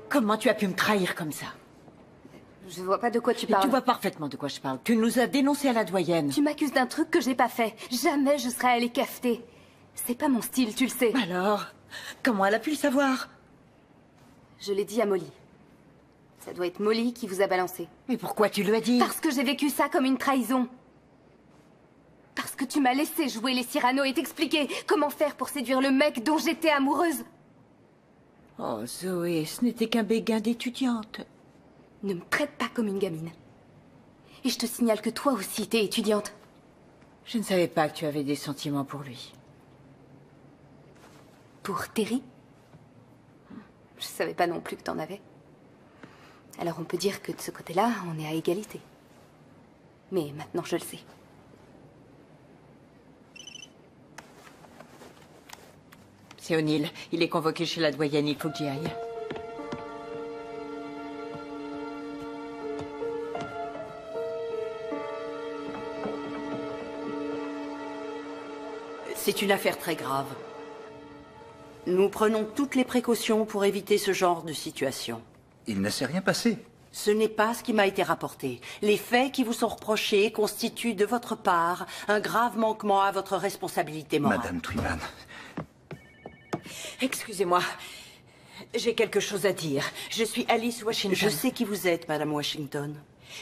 Comment tu as pu me trahir comme ça? Je vois pas de quoi tu Mais parles. tu vois parfaitement de quoi je parle. Tu nous as dénoncés à la doyenne. Tu m'accuses d'un truc que j'ai pas fait. Jamais je serai allée cafeter. C'est pas mon style, tu le sais. Alors, comment elle a pu le savoir? Je l'ai dit à Molly. Ça doit être Molly qui vous a balancé. Mais pourquoi tu lui as dit? Parce que j'ai vécu ça comme une trahison. Parce que tu m'as laissé jouer les Cyrano et t'expliquer comment faire pour séduire le mec dont j'étais amoureuse. Oh, Zoé, ce n'était qu'un béguin d'étudiante. Ne me traite pas comme une gamine. Et je te signale que toi aussi, t'es étudiante. Je ne savais pas que tu avais des sentiments pour lui. Pour Terry? Je savais pas non plus que t'en avais. Alors on peut dire que de ce côté-là, on est à égalité. Mais maintenant je le sais. C'est O'Neill. Il est convoqué chez la doyenne. Il faut que j'y aille. C'est une affaire très grave. Nous prenons toutes les précautions pour éviter ce genre de situation. Il ne s'est rien passé. Ce n'est pas ce qui m'a été rapporté. Les faits qui vous sont reprochés constituent de votre part un grave manquement à votre responsabilité morale. Madame Truman. Excusez-moi. J'ai quelque chose à dire. Je suis Alice Washington. Je sais qui vous êtes, Madame Washington.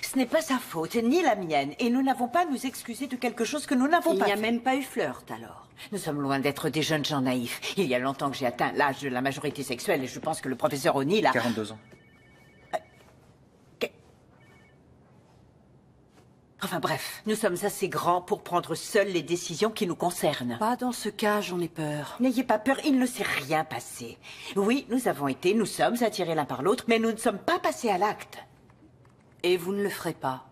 Ce n'est pas sa faute, ni la mienne. Et nous n'avons pas à nous excuser de quelque chose que nous n'avons pas Il n'y a fait. même pas eu flirt, alors. Nous sommes loin d'être des jeunes gens naïfs. Il y a longtemps que j'ai atteint l'âge de la majorité sexuelle et je pense que le professeur O'Neill a... 42 ans. Enfin bref, nous sommes assez grands pour prendre seuls les décisions qui nous concernent. Pas dans ce cas, j'en ai peur. N'ayez pas peur, il ne s'est rien passé. Oui, nous sommes attirés l'un par l'autre, mais nous ne sommes pas passés à l'acte. Et vous ne le ferez pas.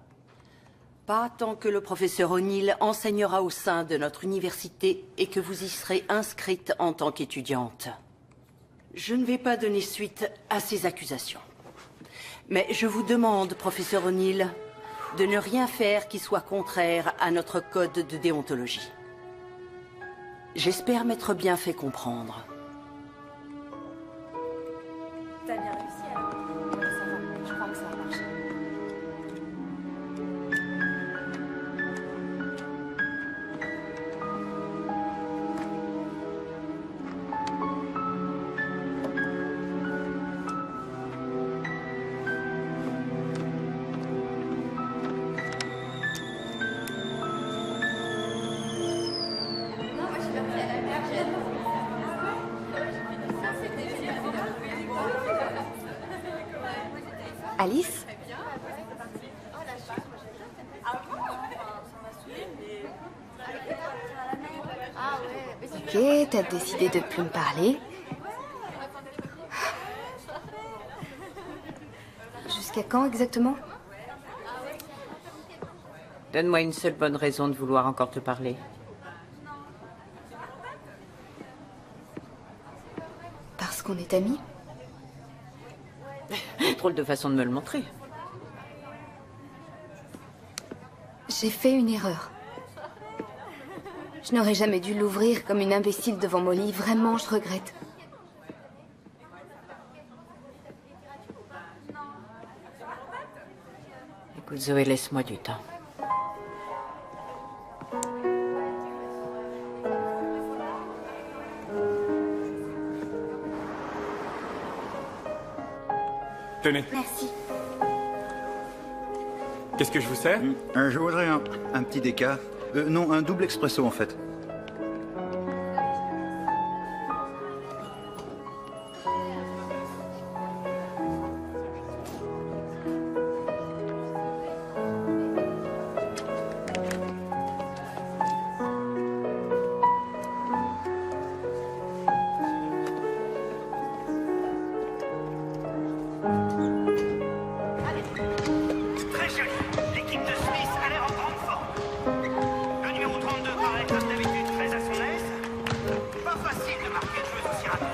Pas tant que le professeur O'Neill enseignera au sein de notre université et que vous y serez inscrite en tant qu'étudiante. Je ne vais pas donner suite à ces accusations. Mais je vous demande, professeur O'Neill, de ne rien faire qui soit contraire à notre code de déontologie. J'espère m'être bien fait comprendre. T'as bien réussi alors. Ça va, je crois que ça va marcher. Alice? Ok, t'as décidé de plus me parler. Jusqu'à quand exactement? Donne-moi une seule bonne raison de vouloir encore te parler. Parce qu'on est amis? Drôle de façon de me le montrer. J'ai fait une erreur. Je n'aurais jamais dû l'ouvrir comme une imbécile devant Molly. Vraiment, je regrette. Écoute, Zoé, laisse-moi du temps. Tenez. Merci. Qu'est-ce que je vous sers? Je voudrais un petit déca. Non, un double expresso en fait. Très joli. L'équipe de Smith a l'air en grande forme. Le numéro 32 paraît comme d'habitude très à son aise. Pas facile de marquer une joueuse aussi rapide.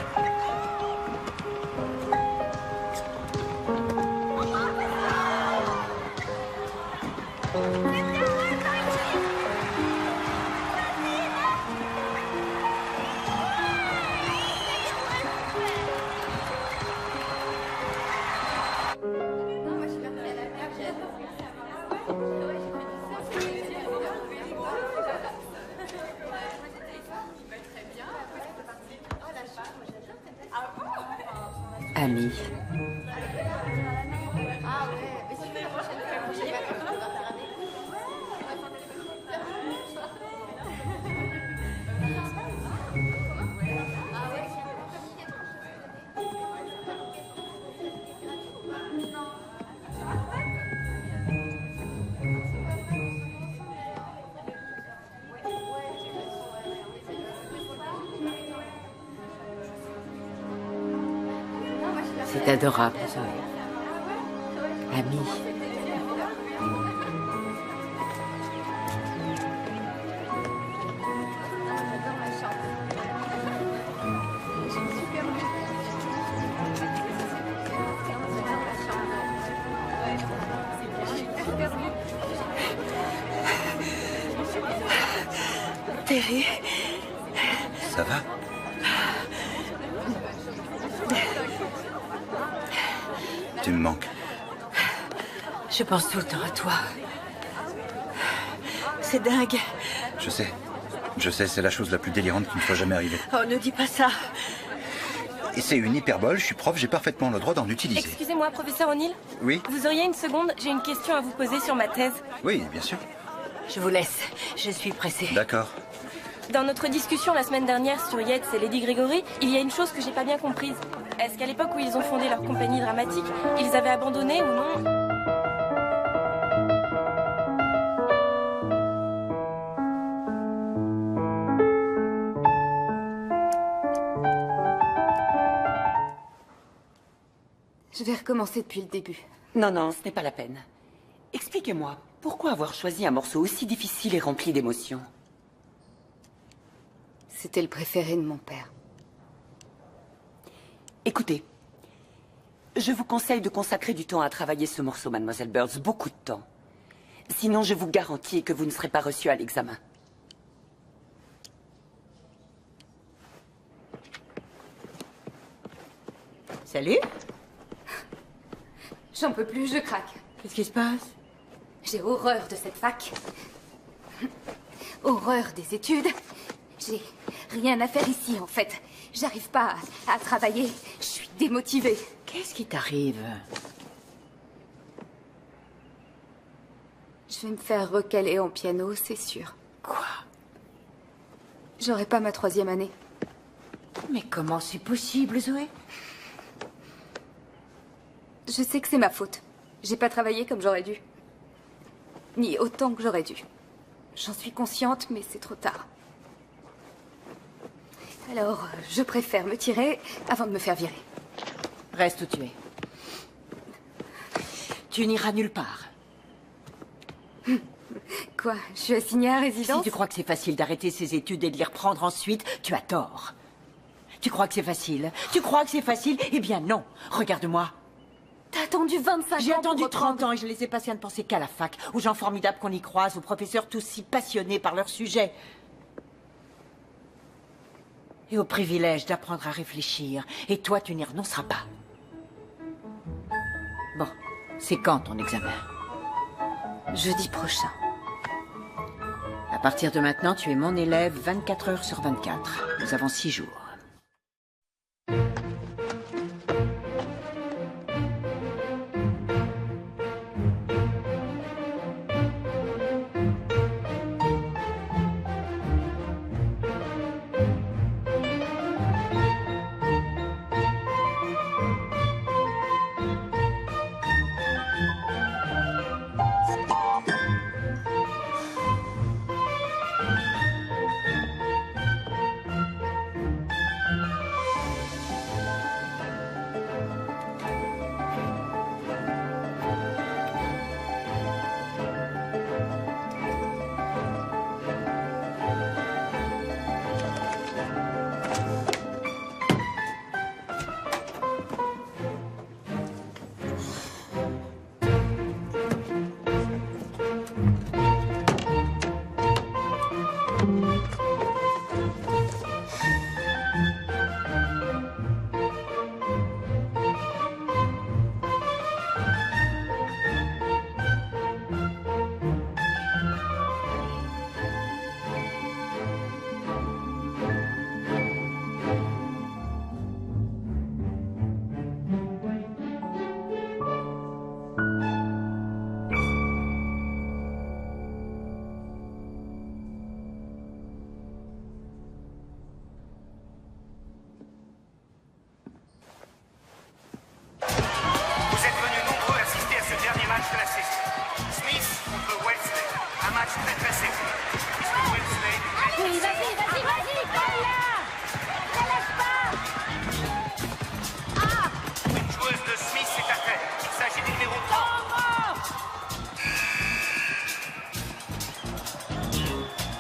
Ami. C'est adorable, Zoé. Ami. Terry, Ça va? Tu me manques. Je pense tout le temps à toi. C'est dingue. Je sais. Je sais, c'est la chose la plus délirante qui me soit jamais arrivée. Oh, ne dis pas ça. Et c'est une hyperbole, je suis prof, j'ai parfaitement le droit d'en utiliser. Excusez-moi, professeur O'Neill. Oui? Vous auriez une seconde? J'ai une question à vous poser sur ma thèse. Oui, bien sûr. Je vous laisse. Je suis pressée. D'accord. Dans notre discussion la semaine dernière sur Yates et Lady Gregory, il y a une chose que j'ai pas bien comprise. Est-ce qu'à l'époque où ils ont fondé leur compagnie dramatique, ils avaient abandonné ou non? Je vais recommencer depuis le début. Non, non, ce n'est pas la peine. Expliquez-moi, pourquoi avoir choisi un morceau aussi difficile et rempli d'émotions? C'était le préféré de mon père. Écoutez, je vous conseille de consacrer du temps à travailler ce morceau, Mademoiselle Birds, beaucoup de temps. Sinon, je vous garantis que vous ne serez pas reçue à l'examen. Salut. J'en peux plus, je craque. Qu'est-ce qui se passe? J'ai horreur de cette fac. Horreur des études. J'ai rien à faire ici, en fait. J'arrive pas à travailler. Je suis démotivée. Qu'est-ce qui t'arrive? Je vais me faire recaler en piano, c'est sûr. Quoi? J'aurai pas ma 3e année. Mais comment c'est possible, Zoé? Je sais que c'est ma faute. J'ai pas travaillé comme j'aurais dû. Ni autant que j'aurais dû. J'en suis consciente, mais c'est trop tard. Alors, je préfère me tirer avant de me faire virer. Reste où tu es. Tu n'iras nulle part. Quoi? Je suis assignée à résidence? Si tu crois que c'est facile d'arrêter ses études et de les reprendre ensuite, tu as tort. Tu crois que c'est facile? Tu crois que c'est facile? Eh bien non. Regarde-moi. T'as attendu 25 ans. J'ai attendu pour 30 reprendre. ans et je les ai passés à ne penser qu'à la fac, aux gens formidables qu'on y croise, aux professeurs tous si passionnés par leur sujet. Et au privilège d'apprendre à réfléchir. Et toi, tu n'y renonceras pas. Bon, c'est quand ton examen? Jeudi prochain. À partir de maintenant, tu es mon élève 24 heures sur 24. Nous avons 6 jours.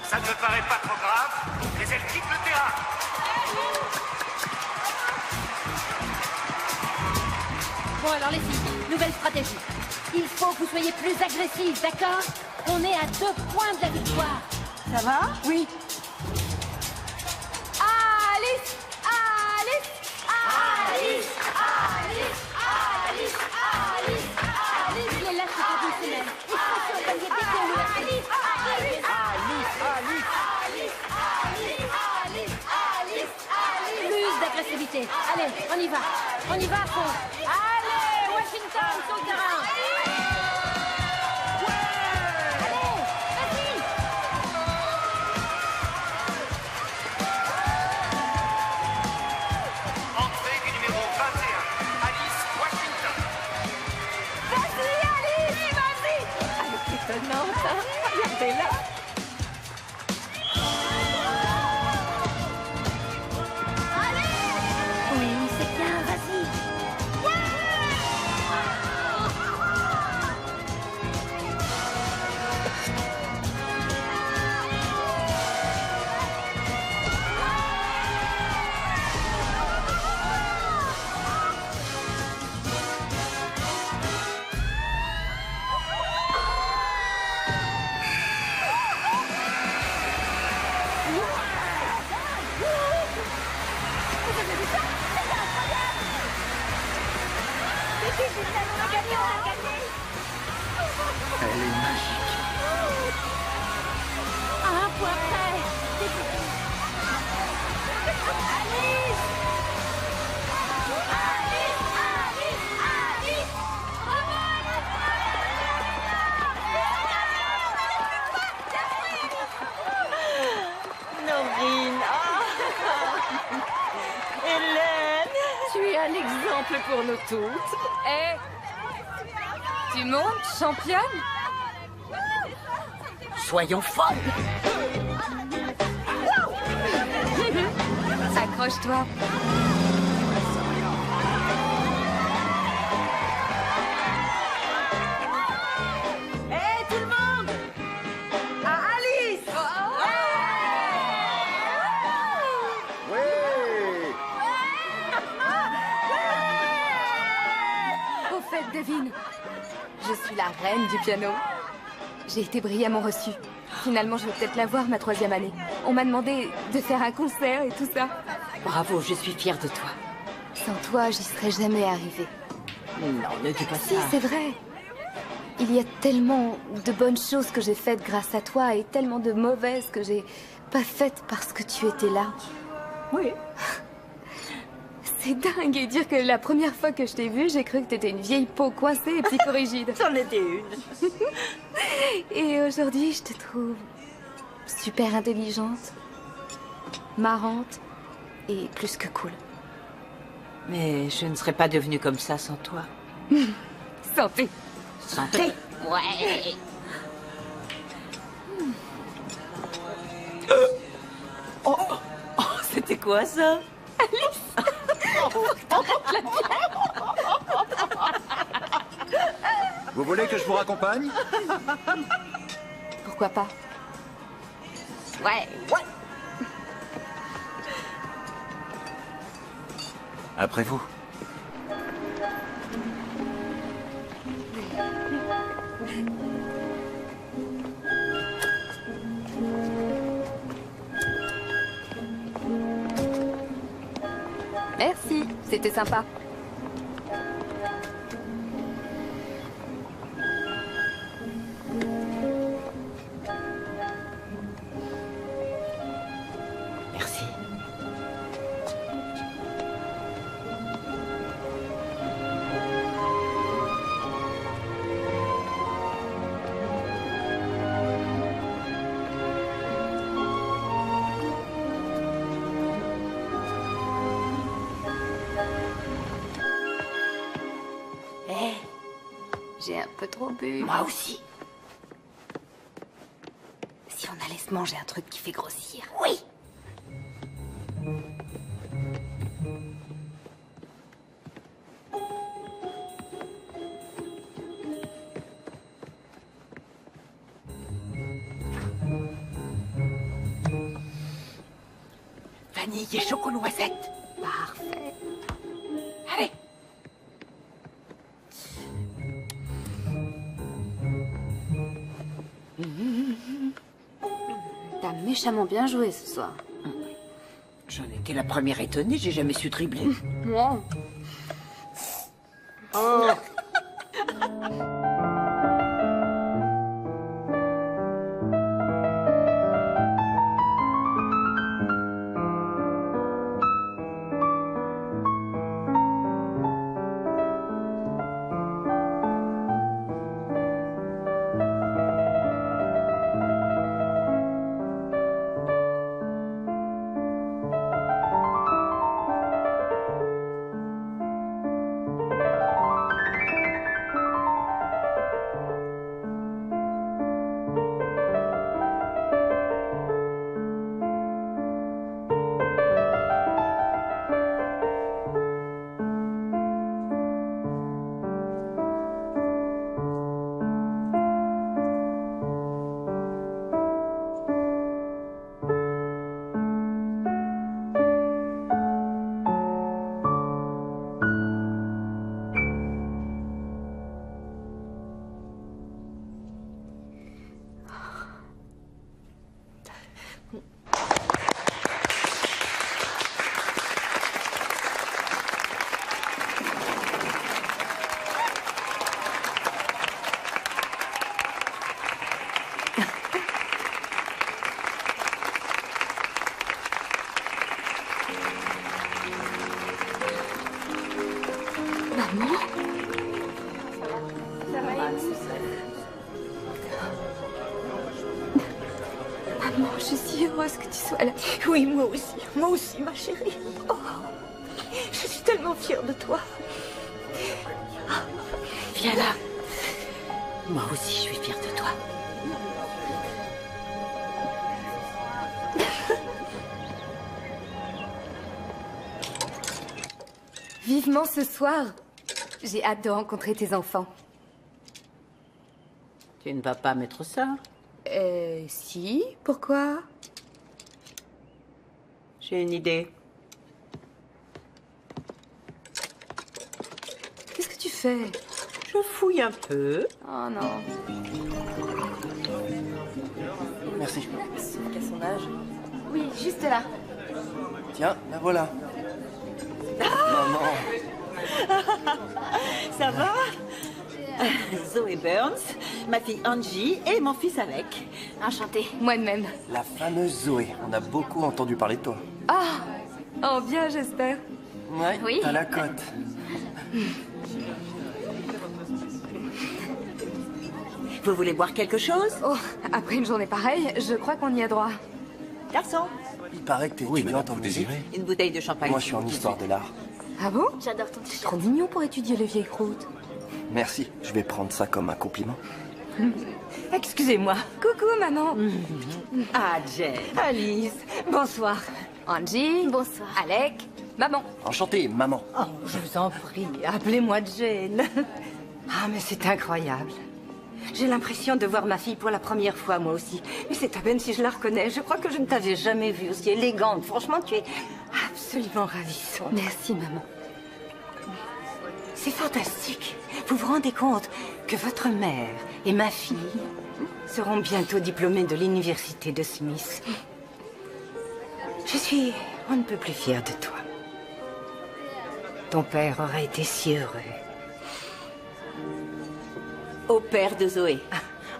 Ça ne me paraît pas trop grave, mais elle quitte le terrain. Bon alors les filles, nouvelle stratégie. Il faut que vous soyez plus agressifs, d'accord? On est à 2 points de la victoire. Ça va? Oui. Ah! On y va. On y va à fond. Allez, Washington, sur le terrain. Allez, vas-y. Entrée du numéro 21, Alice Washington. Vas-y, Alice, vas-y. Elle est étonnante, hein. Regardez-la. Oui, c'est bien, vas-y. Elle est magique. À un point près. Alice. Norine. Hélène. Tu es un exemple pour nous toutes. Hé Tu montes, championne? Soyons folles. Accroche-toi. Hé, tout le monde. À Alice. Oui. Au fait, devine. Je suis la reine du piano. J'ai été brillamment reçue. Finalement, je vais peut-être la voir ma 3e année. On m'a demandé de faire un concert et tout ça. Bravo, je suis fière de toi. Sans toi, j'y serais jamais arrivée. Non, ne dis pas Si, ça. c'est vrai. Il y a tellement de bonnes choses que j'ai faites grâce à toi et tellement de mauvaises que j'ai pas faites parce que tu étais là. Oui. C'est dingue et dire que la première fois que je t'ai vue, j'ai cru que t'étais une vieille peau coincée et psychorigide. C'en était une. Et aujourd'hui, je te trouve super intelligente, marrante et plus que cool. Mais je ne serais pas devenue comme ça sans toi. Santé. Santé. Ouais. C'était quoi ça? Vous voulez que je vous raccompagne? Pourquoi pas? Ouais. Après vous. Merci, c'était sympa. Merci. J'ai un peu trop bu. Moi aussi. Si on allait se manger un truc qui fait grossir. Oui. Vanille et chocolat-noisette. Parfait. Allez. T'as méchamment bien joué ce soir. J'en étais la première étonnée, j'ai jamais su dribbler. Moi. Oh. je suis si heureuse que tu sois là. Oui, moi aussi, ma chérie. Oh, je suis tellement fière de toi. Viens là. Moi aussi, je suis fière de toi. Vivement ce soir. J'ai hâte de rencontrer tes enfants. Tu ne vas pas mettre ça? Si, pourquoi? J'ai une idée. Qu'est-ce que tu fais? Je fouille un peu. Oh non. Merci. Sauf qu'à son âge. Oui, juste là. Tiens, la voilà. Maman. Ça va? Zoé Burns, ma fille Angie et mon fils Alec. Enchantée. Moi de même. La fameuse Zoé. On a beaucoup entendu parler de toi. Ah! Oh, bien, j'espère. Ouais, Oui. t'as la cote. Vous voulez boire quelque chose? Oh, après une journée pareille, je crois qu'on y a droit. Garçon, Il paraît que t'es étudiante en musique. une bouteille de champagne. Moi, je suis en histoire de l'art. Ah bon? J'adore ton t-shirt. Trop mignon pour étudier les vieilles croûtes. Merci. Je vais prendre ça comme un compliment. Excusez-moi. Coucou, maman. Ah, Jen. Alice, bonsoir. Angie. Bonsoir. Alec. Maman. Enchanté, maman. Oh, je vous en prie, appelez-moi Jane. Ah, mais c'est incroyable. J'ai l'impression de voir ma fille pour la première fois, moi aussi. Mais c'est à peine si je la reconnais. Je crois que je ne t'avais jamais vue aussi élégante. Franchement, tu es absolument ravissante. Merci, maman. C'est fantastique. Vous vous rendez compte que votre mère et ma fille seront bientôt diplômées de l'université de Smith. Je suis on ne peut plus fière de toi. Ton père aurait été si heureux. Au père de Zoé.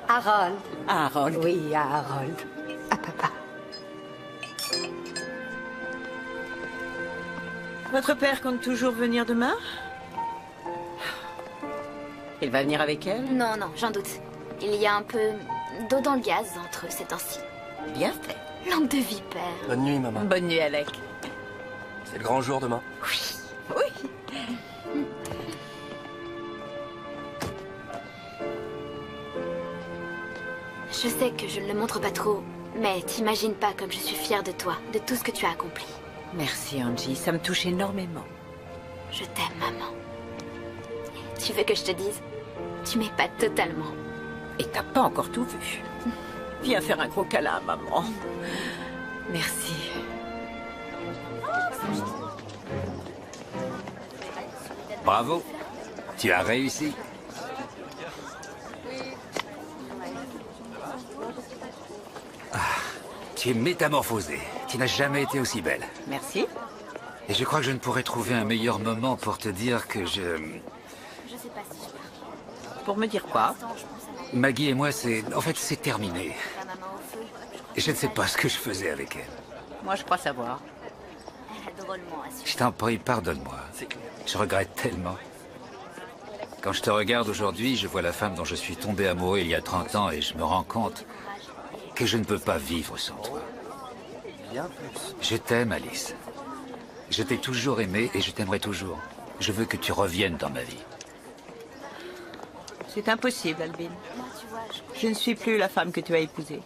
Harold. Harold. Oui, à Harold. À papa. Votre père compte toujours venir demain? Il va venir avec elle? Non, non, j'en doute. Il y a un peu d'eau dans le gaz entre ces temps-ci. Bien fait. Lampe de vipère. Bonne nuit, maman. Bonne nuit, Alec. C'est le grand jour demain. Oui. Je sais que je ne le montre pas trop, mais t'imagines pas comme je suis fière de toi, de tout ce que tu as accompli. Merci, Angie. Ça me touche énormément. Je t'aime, maman. Tu veux que je te dise? Tu m'épates totalement. Et t'as pas encore tout vu. Viens faire un gros câlin à maman. Merci. Bravo. Tu as réussi. Ah, tu es métamorphosée. Tu n'as jamais été aussi belle. Merci. Et je crois que je ne pourrais trouver un meilleur moment pour te dire que je... Je sais pas si je peux. Pour me dire quoi? Maggie et moi, c'est... En fait, c'est terminé. Ta maman au feu. Et je ne sais pas ce que je faisais avec elle. Moi, je crois savoir. Elle a drôlement assuré. Je t'en prie, pardonne-moi. Je regrette tellement. Quand je te regarde aujourd'hui, je vois la femme dont je suis tombé amoureux il y a 30 ans et je me rends compte que je ne peux pas vivre sans toi. Bien plus. Je t'aime, Alice. Je t'ai toujours aimé et je t'aimerai toujours. Je veux que tu reviennes dans ma vie. C'est impossible, Albin. Moi, tu vois, Je ne suis plus la femme que tu as épousée.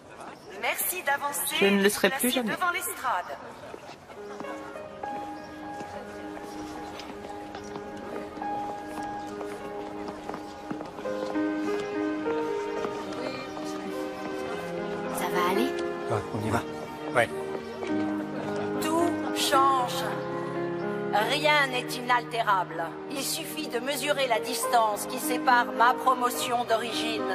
Merci d'avancer. Je ne le serai Placez plus jamais. devant l'estrade. ça va aller? On y va. Ouais. Tout change. Rien n'est inaltérable. Il suffit de mesurer la distance qui sépare ma promotion d'origine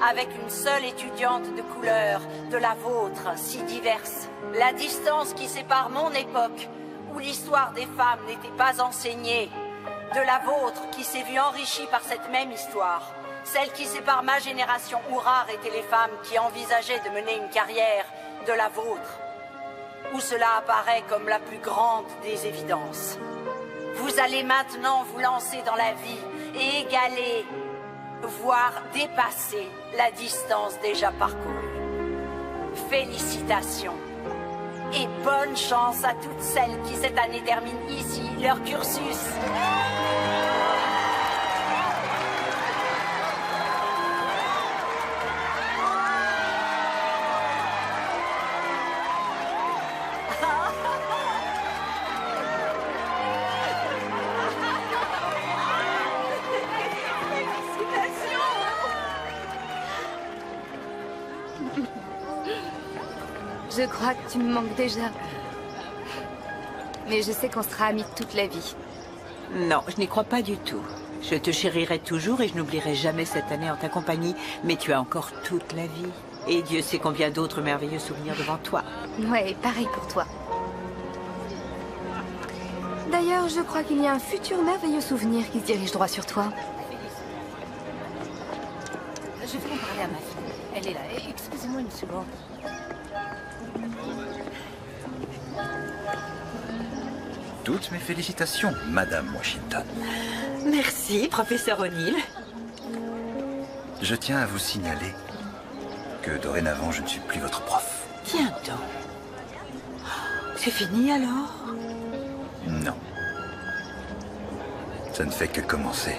avec une seule étudiante de couleur, de la vôtre, si diverse. La distance qui sépare mon époque, où l'histoire des femmes n'était pas enseignée, de la vôtre qui s'est vue enrichie par cette même histoire. Celle qui sépare ma génération, où rares étaient les femmes qui envisageaient de mener une carrière, de la vôtre, où cela apparaît comme la plus grande des évidences. Vous allez maintenant vous lancer dans la vie et égaler, voire dépasser la distance déjà parcourue. Félicitations. Et bonne chance à toutes celles qui cette année terminent ici leur cursus. Je crois que tu me manques déjà. Mais je sais qu'on sera amis toute la vie. Non, je n'y crois pas du tout. Je te chérirai toujours et je n'oublierai jamais cette année en ta compagnie. Mais tu as encore toute la vie. Et Dieu sait combien d'autres merveilleux souvenirs devant toi. Ouais, pareil pour toi. D'ailleurs, je crois qu'il y a un futur merveilleux souvenir qui se dirige droit sur toi. Je vais en parler à ma fille. Elle est là. Excusez-moi une seconde. Toutes mes félicitations, Madame Washington. Merci, professeur O'Neill. Je tiens à vous signaler que dorénavant, je ne suis plus votre prof. Tiens donc. C'est fini alors? Non. Ça ne fait que commencer.